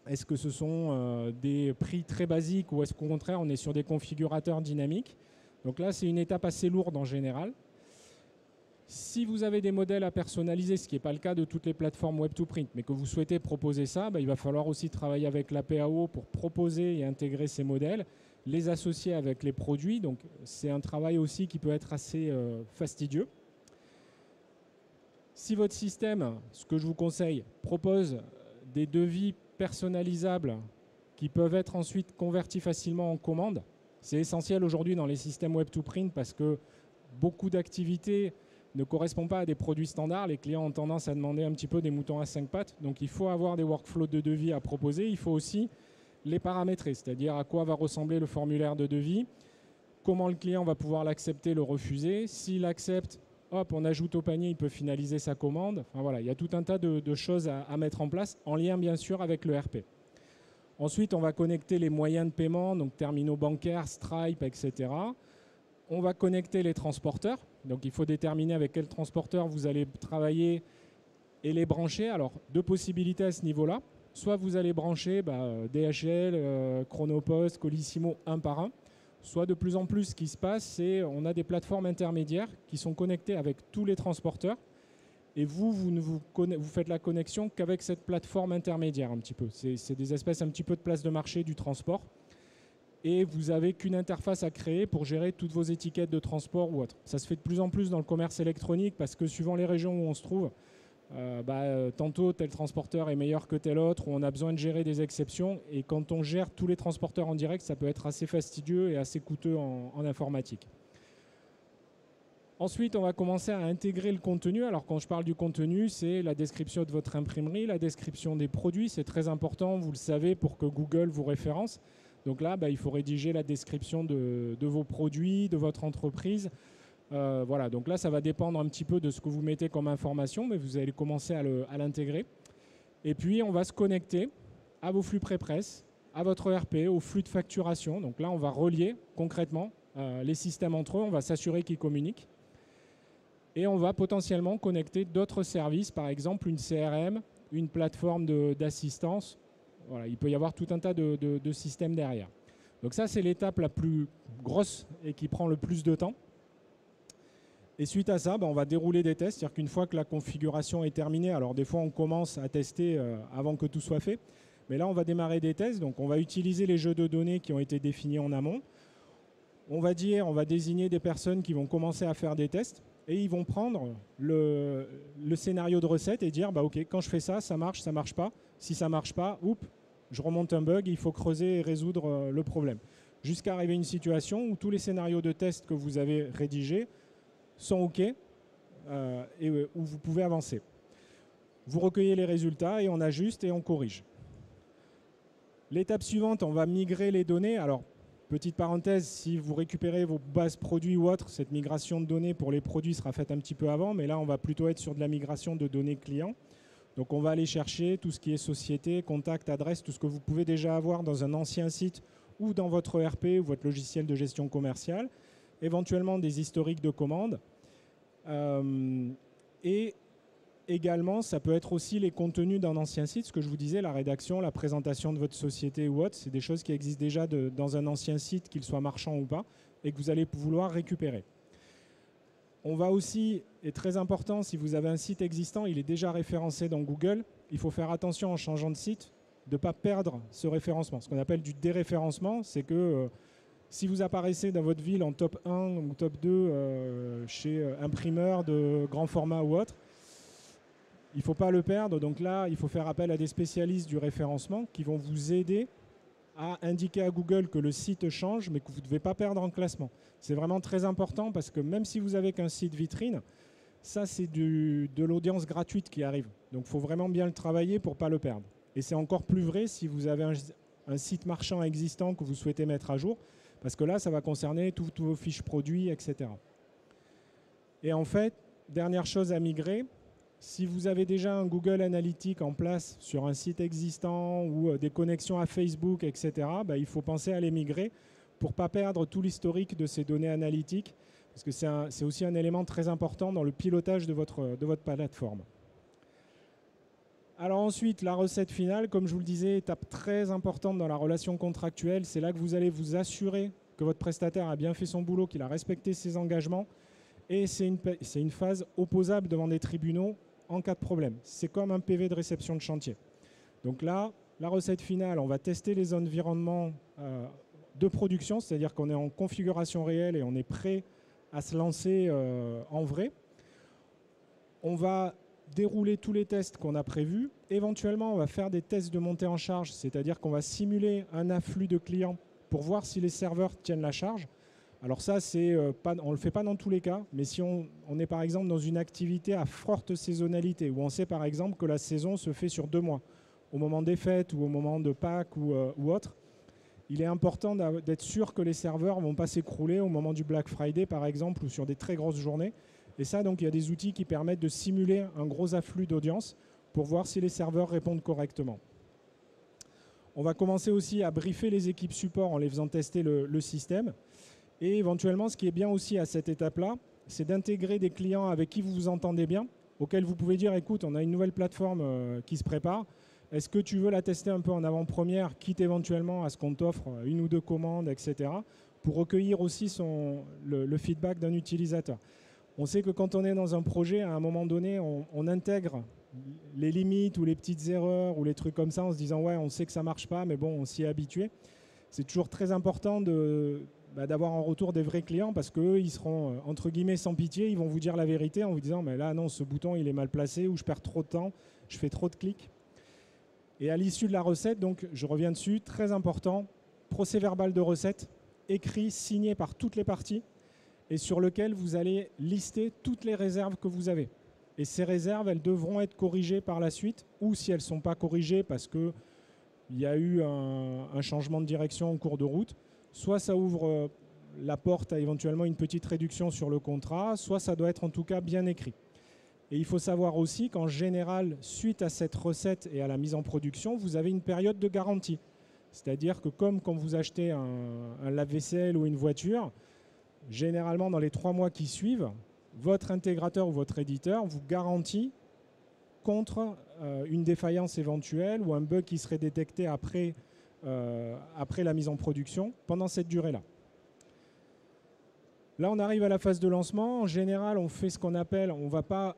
Est-ce que ce sont des prix très basiques ou est-ce qu'au contraire, on est sur des configurateurs dynamiques? Donc là, c'est une étape assez lourde en général. Si vous avez des modèles à personnaliser, ce qui n'est pas le cas de toutes les plateformes web to print, mais que vous souhaitez proposer ça, il va falloir aussi travailler avec la PAO pour proposer et intégrer ces modèles, les associer avec les produits. Donc c'est un travail aussi qui peut être assez fastidieux. Si votre système, ce que je vous conseille, propose des devis personnalisables qui peuvent être ensuite convertis facilement en commandes, c'est essentiel aujourd'hui dans les systèmes web to print parce que beaucoup d'activités ne correspond pas à des produits standards. Les clients ont tendance à demander un petit peu des moutons à 5 pattes. Donc, il faut avoir des workflows de devis à proposer. Il faut aussi les paramétrer, c'est-à-dire à quoi va ressembler le formulaire de devis, comment le client va pouvoir l'accepter, le refuser. S'il accepte, hop, on ajoute au panier, il peut finaliser sa commande. Enfin, voilà, il y a tout un tas de choses à mettre en place, en lien bien sûr avec le RP. Ensuite, on va connecter les moyens de paiement, donc terminaux bancaires, Stripe, etc. On va connecter les transporteurs. Donc, il faut déterminer avec quel transporteur vous allez travailler et les brancher. Alors, deux possibilités à ce niveau-là. Soit vous allez brancher DHL, Chronopost, Colissimo un par un. Soit de plus en plus, ce qui se passe, c'est on a des plateformes intermédiaires qui sont connectées avec tous les transporteurs. Et vous faites la connexion qu'avec cette plateforme intermédiaire un petit peu. C'est des espèces un petit peu de place de marché du transport. Et vous n'avez qu'une interface à créer pour gérer toutes vos étiquettes de transport ou autre. Ça se fait de plus en plus dans le commerce électronique parce que suivant les régions où on se trouve, tantôt tel transporteur est meilleur que tel autre, ou on a besoin de gérer des exceptions. Et quand on gère tous les transporteurs en direct, ça peut être assez fastidieux et assez coûteux en informatique. Ensuite, on va commencer à intégrer le contenu. Alors, quand je parle du contenu, c'est la description de votre imprimerie, la description des produits. C'est très important, vous le savez, pour que Google vous référence. Donc là, il faut rédiger la description de vos produits, de votre entreprise. Voilà, donc là, ça va dépendre un petit peu de ce que vous mettez comme information, mais vous allez commencer à l'intégrer. Et puis, on va se connecter à vos flux pré-presse, à votre ERP, au flux de facturation. Donc là, on va relier concrètement les systèmes entre eux. On va s'assurer qu'ils communiquent. Et on va potentiellement connecter d'autres services, par exemple une CRM, une plateforme d'assistance. Voilà, il peut y avoir tout un tas de systèmes derrière. Donc ça, c'est l'étape la plus grosse et qui prend le plus de temps. Et suite à ça, on va dérouler des tests. C'est-à-dire qu'une fois que la configuration est terminée, alors des fois on commence à tester avant que tout soit fait. Mais là, on va démarrer des tests. Donc on va utiliser les jeux de données qui ont été définis en amont. On va désigner des personnes qui vont commencer à faire des tests. Et ils vont prendre le scénario de recette et dire, OK, quand je fais ça, ça marche pas. Si ça marche pas, je remonte un bug, il faut creuser et résoudre le problème. jusqu'à arriver à une situation où tous les scénarios de test que vous avez rédigés sont OK et où vous pouvez avancer. Vous recueillez les résultats et on ajuste et on corrige. L'étape suivante, on va migrer les données. Alors, petite parenthèse, si vous récupérez vos bases produits ou autres, cette migration de données pour les produits sera faite un petit peu avant, mais là, on va plutôt être sur de la migration de données clients. Donc, on va aller chercher tout ce qui est société, contact, adresse, tout ce que vous pouvez déjà avoir dans un ancien site ou dans votre ERP ou votre logiciel de gestion commerciale, éventuellement des historiques de commandes. Et également, ça peut être aussi les contenus d'un ancien site, ce que je vous disais, la rédaction, la présentation de votre société ou autre, c'est des choses qui existent déjà dans un ancien site, qu'il soit marchand ou pas, et que vous allez vouloir récupérer. On va aussi, et très important, si vous avez un site existant, il est déjà référencé dans Google, il faut faire attention en changeant de site, de ne pas perdre ce référencement. Ce qu'on appelle du déréférencement, c'est que si vous apparaissez dans votre ville en top 1 ou top 2 chez imprimeur de grand format ou autre, il ne faut pas le perdre. Donc là, il faut faire appel à des spécialistes du référencement qui vont vous aider à indiquer à Google que le site change, mais que vous ne devez pas perdre en classement. C'est vraiment très important parce que même si vous avez qu'un site vitrine, ça, c'est de l'audience gratuite qui arrive. Donc, il faut vraiment bien le travailler pour ne pas le perdre. Et c'est encore plus vrai si vous avez un site marchand existant que vous souhaitez mettre à jour, parce que là, ça va concerner tous vos fiches produits, etc. Et en fait, dernière chose à migrer, si vous avez déjà un Google Analytics en place sur un site existant ou des connexions à Facebook, etc., il faut penser à les migrer pour ne pas perdre tout l'historique de ces données analytiques, parce que c'est aussi un élément très important dans le pilotage de votre plateforme. Alors ensuite, la recette finale, comme je vous le disais, étape très importante dans la relation contractuelle. C'est là que vous allez vous assurer que votre prestataire a bien fait son boulot, qu'il a respecté ses engagements. Et c'est une phase opposable devant des tribunaux en cas de problème. C'est comme un PV de réception de chantier. Donc là, la recette finale, on va tester les environnements de production, c'est-à-dire qu'on est en configuration réelle et on est prêt à se lancer en vrai. On va dérouler tous les tests qu'on a prévus. Éventuellement, on va faire des tests de montée en charge, c'est-à-dire qu'on va simuler un afflux de clients pour voir si les serveurs tiennent la charge. Alors ça, on ne le fait pas dans tous les cas, mais si on est par exemple dans une activité à forte saisonnalité, où on sait par exemple que la saison se fait sur 2 mois, au moment des fêtes ou au moment de Pâques ou autre, il est important d'être sûr que les serveurs ne vont pas s'écrouler au moment du Black Friday par exemple, ou sur des très grosses journées. Et ça, donc, il y a des outils qui permettent de simuler un gros afflux d'audience pour voir si les serveurs répondent correctement. On va commencer aussi à briefer les équipes support en les faisant tester le système. Et éventuellement, ce qui est bien aussi à cette étape-là, c'est d'intégrer des clients avec qui vous vous entendez bien, auxquels vous pouvez dire, écoute, on a une nouvelle plateforme qui se prépare. Est-ce que tu veux la tester un peu en avant-première, quitte éventuellement à ce qu'on t'offre 1 ou 2 commandes, etc., pour recueillir aussi le feedback d'un utilisateur. On sait que quand on est dans un projet, à un moment donné, on intègre les limites ou les petites erreurs ou les trucs comme ça en se disant « ouais, on sait que ça ne marche pas, mais bon, on s'y est habitué ». C'est toujours très important d'avoir en retour des vrais clients parce qu'eux, ils seront, entre guillemets, sans pitié. Ils vont vous dire la vérité en vous disant « mais là, non, ce bouton, il est mal placé ou je perds trop de temps, je fais trop de clics ». Et à l'issue de la recette, donc, je reviens dessus, très important, procès-verbal de recette, écrit, signé par toutes les parties, et sur lequel vous allez lister toutes les réserves que vous avez. Et ces réserves, elles devront être corrigées par la suite, ou si elles ne sont pas corrigées parce qu'il y a eu un changement de direction en cours de route, soit ça ouvre la porte à éventuellement une petite réduction sur le contrat, soit ça doit être en tout cas bien écrit. Et il faut savoir aussi qu'en général, suite à cette recette et à la mise en production, vous avez une période de garantie. C'est-à-dire que comme quand vous achetez un lave-vaisselle ou une voiture, généralement, dans les 3 mois qui suivent, votre intégrateur ou votre éditeur vous garantit contre une défaillance éventuelle ou un bug qui serait détecté après la mise en production pendant cette durée-là. Là, on arrive à la phase de lancement. En général, on fait ce qu'on appelle, on ne va pas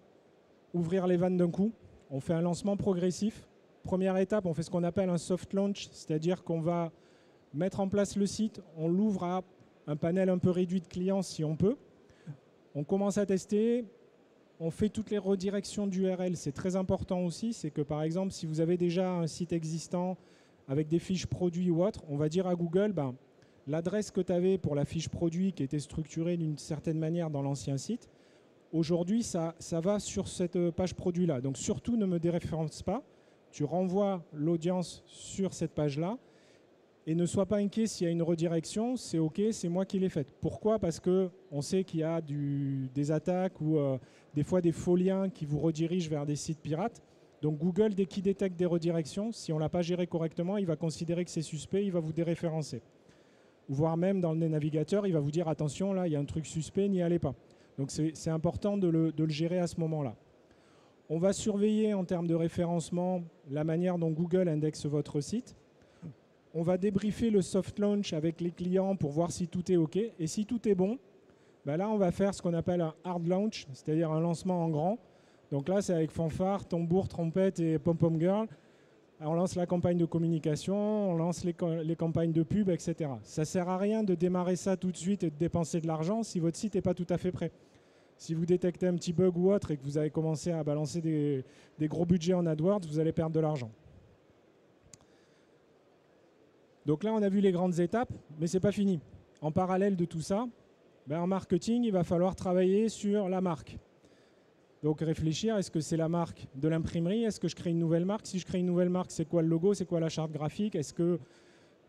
ouvrir les vannes d'un coup. On fait un lancement progressif. Première étape, on fait ce qu'on appelle un soft launch, c'est-à-dire qu'on va mettre en place le site, on l'ouvre à un panel un peu réduit de clients si on peut. On commence à tester, on fait toutes les redirections d'URL. C'est très important aussi, c'est que par exemple, si vous avez déjà un site existant avec des fiches produits ou autres, on va dire à Google, l'adresse que tu avais pour la fiche produit qui était structurée d'une certaine manière dans l'ancien site, aujourd'hui, ça va sur cette page produit-là. Donc surtout, ne me déréférence pas. Tu renvoies l'audience sur cette page-là et ne sois pas inquiet s'il y a une redirection. C'est OK, c'est moi qui l'ai faite. Pourquoi ? Parce qu'on sait qu'il y a des attaques ou des fois des faux liens qui vous redirigent vers des sites pirates. Donc Google, dès qu'il détecte des redirections, si on ne l'a pas géré correctement, il va considérer que c'est suspect, il va vous déréférencer. Voire même dans le navigateur, il va vous dire attention, là, il y a un truc suspect, n'y allez pas. Donc c'est important de le gérer à ce moment-là. On va surveiller en termes de référencement la manière dont Google indexe votre site. On va débriefer le soft launch avec les clients pour voir si tout est OK. Et si tout est bon, ben là, on va faire ce qu'on appelle un hard launch, c'est-à-dire un lancement en grand. Donc là, c'est avec fanfare, tambour, trompette et pom-pom girl. On lance la campagne de communication, on lance les campagnes de pub, etc. Ça ne sert à rien de démarrer ça tout de suite et de dépenser de l'argent si votre site n'est pas tout à fait prêt. Si vous détectez un petit bug ou autre et que vous avez commencé à balancer des gros budgets en AdWords, vous allez perdre de l'argent. Donc là, on a vu les grandes étapes, mais ce n'est pas fini. En parallèle de tout ça, en marketing, il va falloir travailler sur la marque. Donc réfléchir, est-ce que c'est la marque de l'imprimerie? Est-ce que je crée une nouvelle marque? Si je crée une nouvelle marque, c'est quoi le logo? C'est quoi la charte graphique? Est-ce que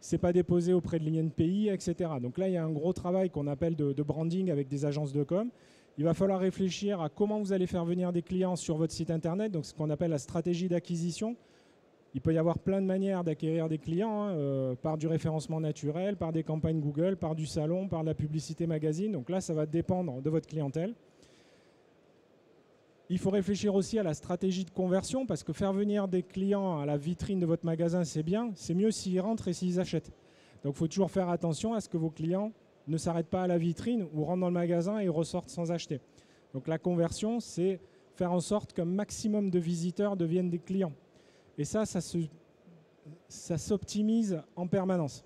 c'est pas déposé auprès de l'INPI, etc. Donc là, il y a un gros travail qu'on appelle de branding avec des agences de com. Il va falloir réfléchir à comment vous allez faire venir des clients sur votre site internet, donc ce qu'on appelle la stratégie d'acquisition. Il peut y avoir plein de manières d'acquérir des clients, par du référencement naturel, par des campagnes Google, par du salon, par de la publicité magazine. Donc là, ça va dépendre de votre clientèle. Il faut réfléchir aussi à la stratégie de conversion parce que faire venir des clients à la vitrine de votre magasin, c'est bien. C'est mieux s'ils rentrent et s'ils achètent. Donc il faut toujours faire attention à ce que vos clients ne s'arrêtent pas à la vitrine ou rentrent dans le magasin et ressortent sans acheter. Donc la conversion, c'est faire en sorte qu'un maximum de visiteurs deviennent des clients. Et ça s'optimise en permanence.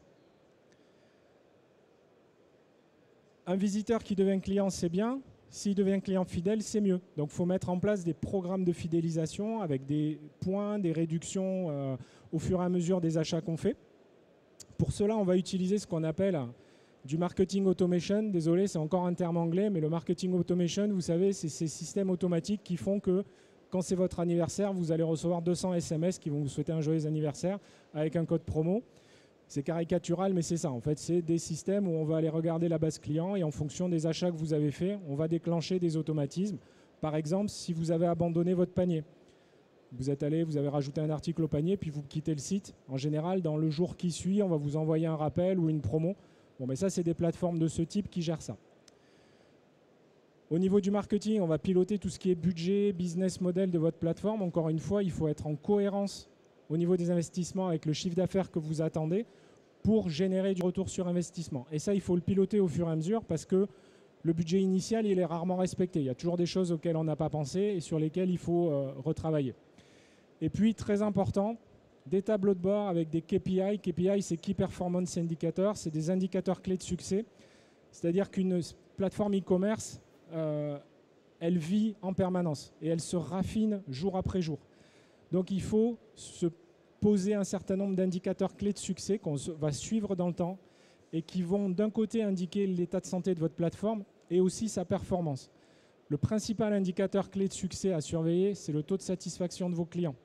Un visiteur qui devient client, c'est bien. S'il devient client fidèle, c'est mieux. Donc, il faut mettre en place des programmes de fidélisation avec des points, des réductions au fur et à mesure des achats qu'on fait. Pour cela, on va utiliser ce qu'on appelle du marketing automation. Désolé, c'est encore un terme anglais, mais le marketing automation, vous savez, c'est ces systèmes automatiques qui font que quand c'est votre anniversaire, vous allez recevoir 200 SMS qui vont vous souhaiter un joyeux anniversaire avec un code promo. C'est caricatural, mais c'est ça. En fait, c'est des systèmes où on va aller regarder la base client et en fonction des achats que vous avez faits, on va déclencher des automatismes. Par exemple, si vous avez abandonné votre panier, vous êtes allé, vous avez rajouté un article au panier, puis vous quittez le site. En général, dans le jour qui suit, on va vous envoyer un rappel ou une promo. Bon, mais ça, c'est des plateformes de ce type qui gèrent ça. Au niveau du marketing, on va piloter tout ce qui est budget, business model de votre plateforme. Encore une fois, il faut être en cohérence au niveau des investissements avec le chiffre d'affaires que vous attendez pour générer du retour sur investissement. Et ça, il faut le piloter au fur et à mesure parce que le budget initial, il est rarement respecté. Il y a toujours des choses auxquelles on n'a pas pensé et sur lesquelles il faut retravailler. Et puis, très important, des tableaux de bord avec des KPI. KPI, c'est Key Performance Indicator. C'est des indicateurs clés de succès. C'est-à-dire qu'une plateforme e-commerce, elle vit en permanence et elle se raffine jour après jour. Donc il faut se poser un certain nombre d'indicateurs clés de succès qu'on va suivre dans le temps et qui vont d'un côté indiquer l'état de santé de votre plateforme et aussi sa performance. Le principal indicateur clé de succès à surveiller, c'est le taux de satisfaction de vos clients.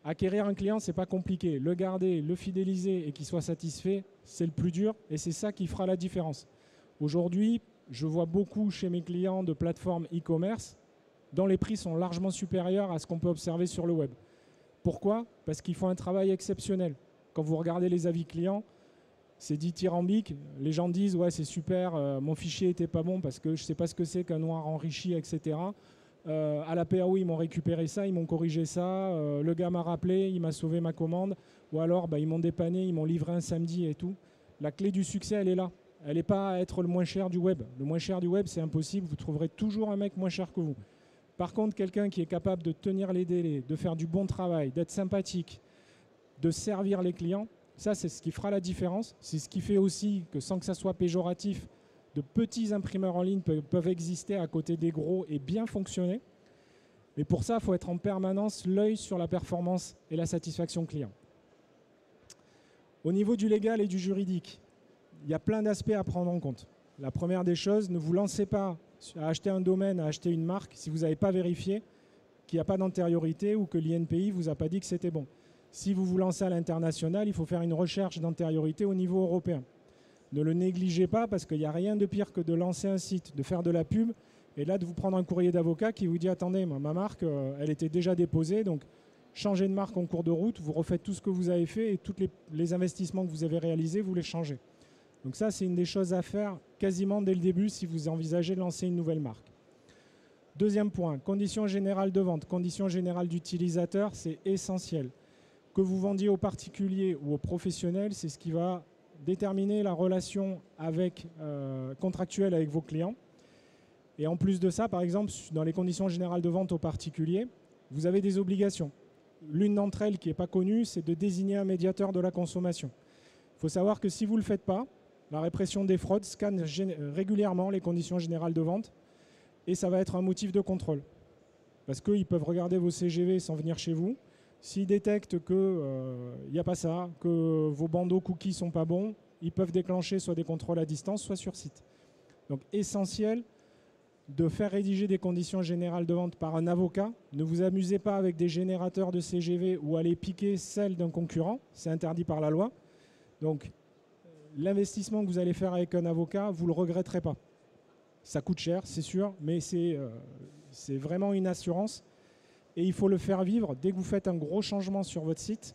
Acquérir un client, ce n'est pas compliqué. Le garder, le fidéliser et qu'il soit satisfait, c'est le plus dur et c'est ça qui fera la différence. Aujourd'hui, je vois beaucoup chez mes clients de plateformes e-commerce dont les prix sont largement supérieurs à ce qu'on peut observer sur le web. Pourquoi? Parce qu'ils font un travail exceptionnel. Quand vous regardez les avis clients, c'est dithyrambique. Les gens disent « ouais, c'est super, mon fichier n'était pas bon parce que je ne sais pas ce que c'est qu'un noir enrichi, etc. » À la PAO, ils m'ont récupéré ça, ils m'ont corrigé ça. Le gars m'a rappelé, il m'a sauvé ma commande. Ou alors, ils m'ont dépanné, ils m'ont livré un samedi et tout. La clé du succès, elle est là. Elle n'est pas à être le moins cher du web. Le moins cher du web, c'est impossible. Vous trouverez toujours un mec moins cher que vous. Par contre, quelqu'un qui est capable de tenir les délais, de faire du bon travail, d'être sympathique, de servir les clients, ça, c'est ce qui fera la différence. C'est ce qui fait aussi que, sans que ça soit péjoratif, de petits imprimeurs en ligne peuvent exister à côté des gros et bien fonctionner. Mais pour ça, il faut être en permanence l'œil sur la performance et la satisfaction client. Au niveau du légal et du juridique, il y a plein d'aspects à prendre en compte. La première des choses, ne vous lancez pas à acheter un domaine, à acheter une marque, si vous n'avez pas vérifié qu'il n'y a pas d'antériorité ou que l'INPI ne vous a pas dit que c'était bon. Si vous vous lancez à l'international, il faut faire une recherche d'antériorité au niveau européen. Ne le négligez pas parce qu'il n'y a rien de pire que de lancer un site, de faire de la pub et là de vous prendre un courrier d'avocat qui vous dit « Attendez, moi, ma marque, elle était déjà déposée, donc changez de marque en cours de route, vous refaites tout ce que vous avez fait et tous les investissements que vous avez réalisés, vous les changez. » Donc ça, c'est une des choses à faire quasiment dès le début si vous envisagez de lancer une nouvelle marque. Deuxième point, conditions générales de vente, conditions générales d'utilisateur, c'est essentiel. Que vous vendiez aux particuliers ou aux professionnels, c'est ce qui va déterminer la relation contractuelle avec vos clients. Et en plus de ça, par exemple, dans les conditions générales de vente aux particuliers, vous avez des obligations. L'une d'entre elles qui n'est pas connue, c'est de désigner un médiateur de la consommation. Il faut savoir que si vous ne le faites pas, la répression des fraudes scanne régulièrement les conditions générales de vente et ça va être un motif de contrôle. Parce qu'ils peuvent regarder vos CGV sans venir chez vous. S'ils détectent qu'il n'y a pas ça, que vos bandeaux cookies ne sont pas bons, ils peuvent déclencher soit des contrôles à distance, soit sur site. Donc essentiel de faire rédiger des conditions générales de vente par un avocat. Ne vous amusez pas avec des générateurs de CGV ou allez piquer celles d'un concurrent. C'est interdit par la loi. Donc l'investissement que vous allez faire avec un avocat, vous ne le regretterez pas. Ça coûte cher, c'est sûr, mais c'est vraiment une assurance. Et il faut le faire vivre dès que vous faites un gros changement sur votre site,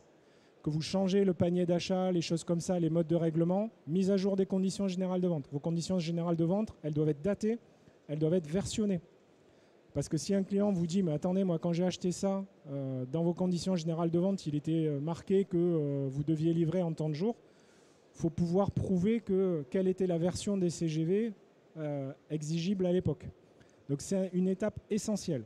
que vous changez le panier d'achat, les choses comme ça, les modes de règlement, mise à jour des conditions générales de vente. Vos conditions générales de vente, elles doivent être datées, elles doivent être versionnées. Parce que si un client vous dit « mais attendez, moi quand j'ai acheté ça, dans vos conditions générales de vente, il était marqué que vous deviez livrer en temps de jours », il faut pouvoir prouver quelle était la version des CGV exigible à l'époque. Donc c'est une étape essentielle.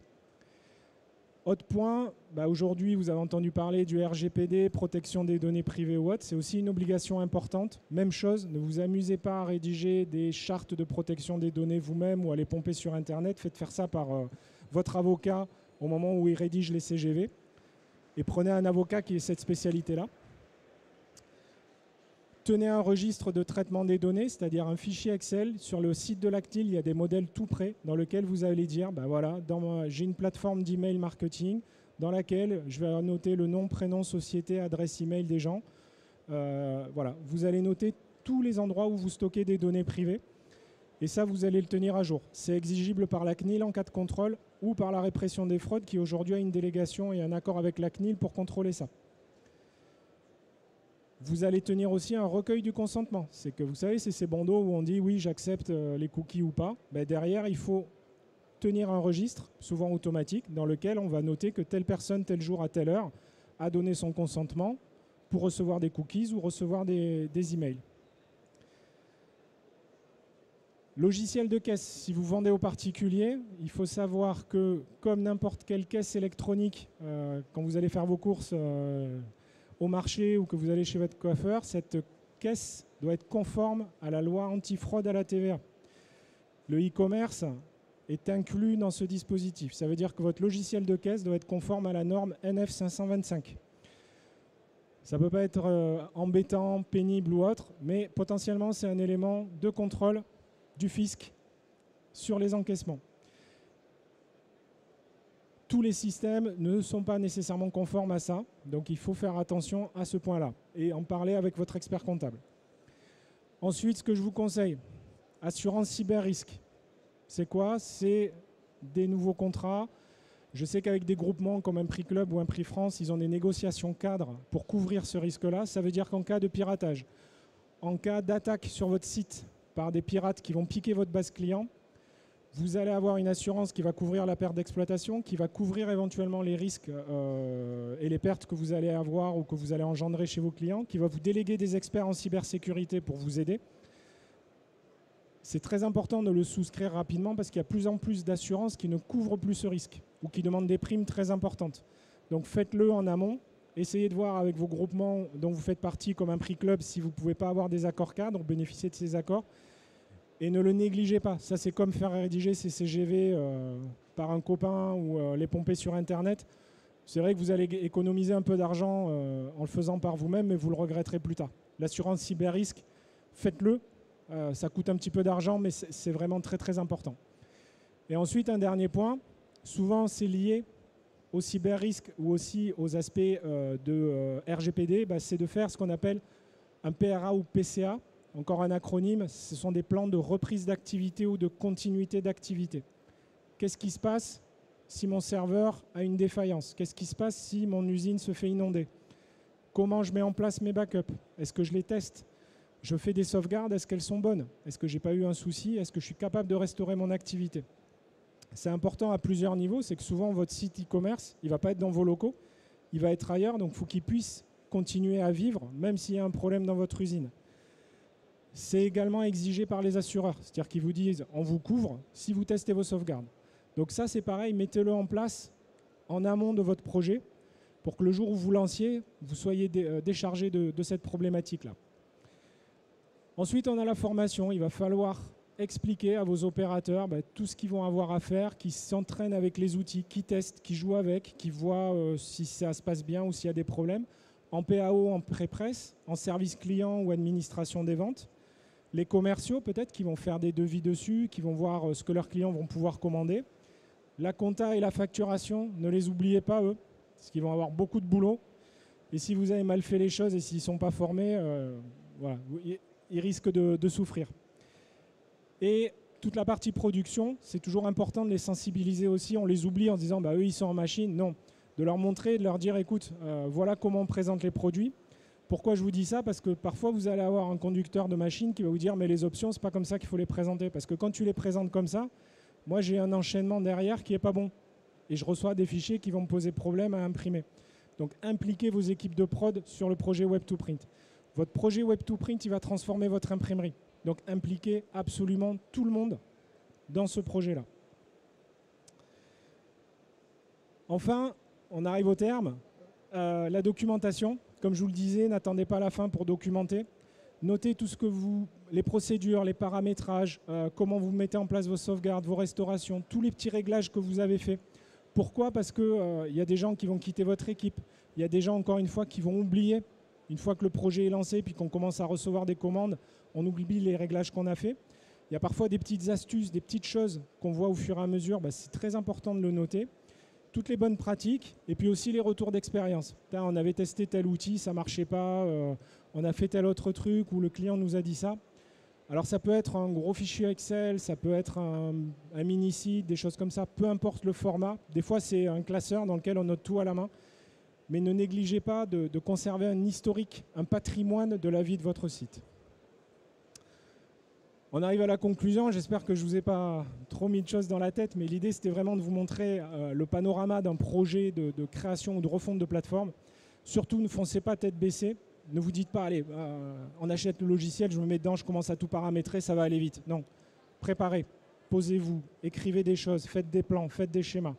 Autre point, aujourd'hui vous avez entendu parler du RGPD, protection des données privées ou autre, c'est aussi une obligation importante. Même chose, ne vous amusez pas à rédiger des chartes de protection des données vous-même ou à les pomper sur Internet, faites faire ça par votre avocat au moment où il rédige les CGV et prenez un avocat qui ait cette spécialité-là. Tenez un registre de traitement des données, c'est-à-dire un fichier Excel. Sur le site de la CNIL, il y a des modèles tout prêts dans lesquels vous allez dire, voilà, j'ai une plateforme d'email marketing dans laquelle je vais annoter le nom, prénom, société, adresse email des gens. Voilà, vous allez noter tous les endroits où vous stockez des données privées. Et ça, vous allez le tenir à jour. C'est exigible par la CNIL en cas de contrôle ou par la répression des fraudes qui aujourd'hui a une délégation et un accord avec la CNIL pour contrôler ça. Vous allez tenir aussi un recueil du consentement. C'est que vous savez, c'est ces bandeaux où on dit oui, j'accepte les cookies ou pas. Derrière, il faut tenir un registre, souvent automatique, dans lequel on va noter que telle personne, tel jour, à telle heure, a donné son consentement pour recevoir des cookies ou recevoir des emails. Logiciel de caisse. Si vous vendez aux particuliers, il faut savoir que, comme n'importe quelle caisse électronique, quand vous allez faire vos courses au marché ou que vous allez chez votre coiffeur, cette caisse doit être conforme à la loi antifraude à la TVA. Le e-commerce est inclus dans ce dispositif. Ça veut dire que votre logiciel de caisse doit être conforme à la norme NF 525. Ça ne peut pas être embêtant, pénible ou autre, mais potentiellement c'est un élément de contrôle du fisc sur les encaissements. Tous les systèmes ne sont pas nécessairement conformes à ça, donc il faut faire attention à ce point-là et en parler avec votre expert comptable. Ensuite, ce que je vous conseille, assurance cyber-risque. C'est quoi? C'est des nouveaux contrats. Je sais qu'avec des groupements comme un Prix Club ou un Prix France, ils ont des négociations cadres pour couvrir ce risque-là. Ça veut dire qu'en cas de piratage, en cas d'attaque sur votre site par des pirates qui vont piquer votre base client, vous allez avoir une assurance qui va couvrir la perte d'exploitation, qui va couvrir éventuellement les risques et les pertes que vous allez avoir ou que vous allez engendrer chez vos clients, qui va vous déléguer des experts en cybersécurité pour vous aider. C'est très important de le souscrire rapidement parce qu'il y a de plus en plus d'assurances qui ne couvrent plus ce risque ou qui demandent des primes très importantes. Donc faites-le en amont. Essayez de voir avec vos groupements dont vous faites partie, comme un Prix Club, si vous ne pouvez pas avoir des accords cadres, bénéficiez de ces accords. Et ne le négligez pas. Ça, c'est comme faire rédiger ces CGV par un copain ou les pomper sur Internet. C'est vrai que vous allez économiser un peu d'argent en le faisant par vous-même, mais vous le regretterez plus tard. L'assurance cyber-risque, faites-le. Ça coûte un petit peu d'argent, mais c'est vraiment très très important. Et ensuite, un dernier point, souvent c'est lié au cyber-risque ou aussi aux aspects de RGPD, c'est de faire ce qu'on appelle un PRA ou PCA. Encore un acronyme, ce sont des plans de reprise d'activité ou de continuité d'activité. Qu'est-ce qui se passe si mon serveur a une défaillance? Qu'est-ce qui se passe si mon usine se fait inonder? Comment je mets en place mes backups? Est-ce que je les teste? Je fais des sauvegardes, est-ce qu'elles sont bonnes? Est-ce que je n'ai pas eu un souci? Est-ce que je suis capable de restaurer mon activité? C'est important à plusieurs niveaux, c'est que souvent votre site e-commerce, il ne va pas être dans vos locaux, il va être ailleurs, donc il faut qu'il puisse continuer à vivre, même s'il y a un problème dans votre usine. C'est également exigé par les assureurs, c'est-à-dire qu'ils vous disent on vous couvre si vous testez vos sauvegardes. Donc ça c'est pareil, mettez-le en place en amont de votre projet pour que le jour où vous lanciez, vous soyez déchargé de cette problématique-là. Ensuite, on a la formation. Il va falloir expliquer à vos opérateurs tout ce qu'ils vont avoir à faire, qui s'entraînent avec les outils, qui testent, qui jouent avec, qui voient si ça se passe bien ou s'il y a des problèmes, en PAO, en pré-presse, en service client ou administration des ventes. Les commerciaux, peut-être, qui vont faire des devis dessus, qui vont voir ce que leurs clients vont pouvoir commander. La compta et la facturation, ne les oubliez pas, eux, parce qu'ils vont avoir beaucoup de boulot. Et si vous avez mal fait les choses et s'ils ne sont pas formés, voilà, ils risquent de souffrir. Et toute la partie production, c'est toujours important de les sensibiliser aussi. On les oublie en se disant, eux, ils sont en machine. Non, de leur montrer, de leur dire, écoute, voilà comment on présente les produits. Pourquoi je vous dis ça? Parce que parfois, vous allez avoir un conducteur de machine qui va vous dire, mais les options, c'est pas comme ça qu'il faut les présenter. Parce que quand tu les présentes comme ça, moi, j'ai un enchaînement derrière qui n'est pas bon. Et je reçois des fichiers qui vont me poser problème à imprimer. Donc, impliquez vos équipes de prod sur le projet Web2Print. Votre projet Web2Print, il va transformer votre imprimerie. Donc, impliquez absolument tout le monde dans ce projet-là. Enfin, on arrive au terme. La documentation, comme je vous le disais, n'attendez pas la fin pour documenter. Notez tout ce que les procédures, les paramétrages, comment vous mettez en place vos sauvegardes, vos restaurations, tous les petits réglages que vous avez faits. Pourquoi? Parce qu'il y a des gens qui vont quitter votre équipe. Il y a des gens, encore une fois, qui vont oublier. Une fois que le projet est lancé, puis qu'on commence à recevoir des commandes, on oublie les réglages qu'on a faits. Il y a parfois des petites astuces, des petites choses qu'on voit au fur et à mesure. C'est très important de le noter. Toutes les bonnes pratiques et puis aussi les retours d'expérience. On avait testé tel outil, ça ne marchait pas. On a fait tel autre truc où le client nous a dit ça. Alors ça peut être un gros fichier Excel, ça peut être un mini-site, des choses comme ça. Peu importe le format. Des fois, c'est un classeur dans lequel on note tout à la main. Mais ne négligez pas de conserver un historique, un patrimoine de la vie de votre site. On arrive à la conclusion, j'espère que je ne vous ai pas trop mis de choses dans la tête, mais l'idée c'était vraiment de vous montrer le panorama d'un projet de création ou de refonte de plateforme. Surtout ne foncez pas tête baissée, ne vous dites pas allez, on achète le logiciel, je me mets dedans, je commence à tout paramétrer, ça va aller vite. Non, préparez, posez-vous, écrivez des choses, faites des plans, faites des schémas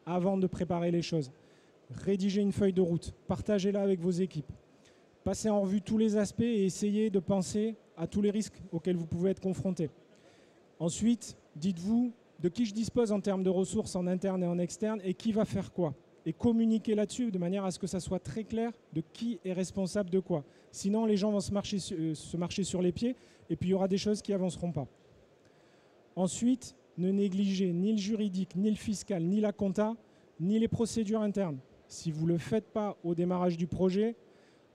avant de préparer les choses. Rédigez une feuille de route, partagez-la avec vos équipes. Passez en revue tous les aspects et essayez de penser à tous les risques auxquels vous pouvez être confrontés. Ensuite, dites-vous de qui je dispose en termes de ressources en interne et en externe et qui va faire quoi. Et communiquez là-dessus de manière à ce que ça soit très clair de qui est responsable de quoi. Sinon, les gens vont se marcher sur les pieds et puis il y aura des choses qui n'avanceront pas. Ensuite, ne négligez ni le juridique, ni le fiscal, ni la compta, ni les procédures internes. Si vous ne le faites pas au démarrage du projet,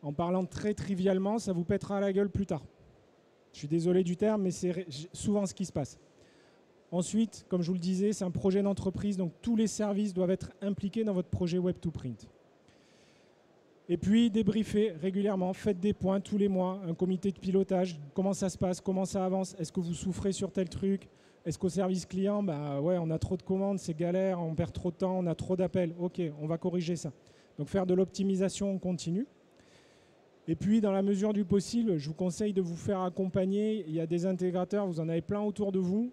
en parlant très trivialement, ça vous pètera à la gueule plus tard. Je suis désolé du terme, mais c'est souvent ce qui se passe. Ensuite, comme je vous le disais, c'est un projet d'entreprise, donc tous les services doivent être impliqués dans votre projet Web2Print. Et puis, débriefez régulièrement, faites des points tous les mois, un comité de pilotage, comment ça se passe, comment ça avance, est-ce que vous souffrez sur tel truc, est-ce qu'au service client, ouais, on a trop de commandes, c'est galère, on perd trop de temps, on a trop d'appels, ok, on va corriger ça. Donc faire de l'optimisation continue. Et puis, dans la mesure du possible, je vous conseille de vous faire accompagner. Il y a des intégrateurs, vous en avez plein autour de vous.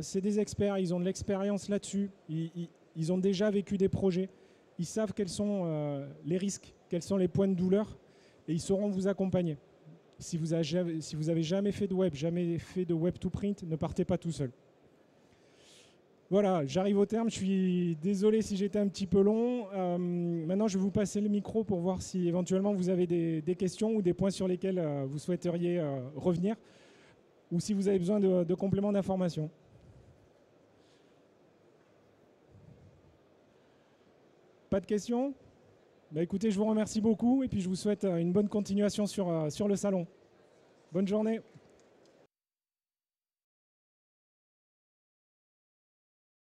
C'est des experts, ils ont de l'expérience là-dessus. Ils ont déjà vécu des projets. Ils savent quels sont les risques, quels sont les points de douleur. Et ils sauront vous accompagner. Si vous avez jamais fait de web, jamais fait de Web2Print, ne partez pas tout seul. Voilà, j'arrive au terme. Je suis désolé si j'étais un petit peu long. Maintenant, je vais vous passer le micro pour voir si éventuellement vous avez des questions ou des points sur lesquels vous souhaiteriez revenir. ou si vous avez besoin de compléments d'information. Pas de questions? Bah, écoutez, je vous remercie beaucoup et puis je vous souhaite une bonne continuation sur le salon. Bonne journée.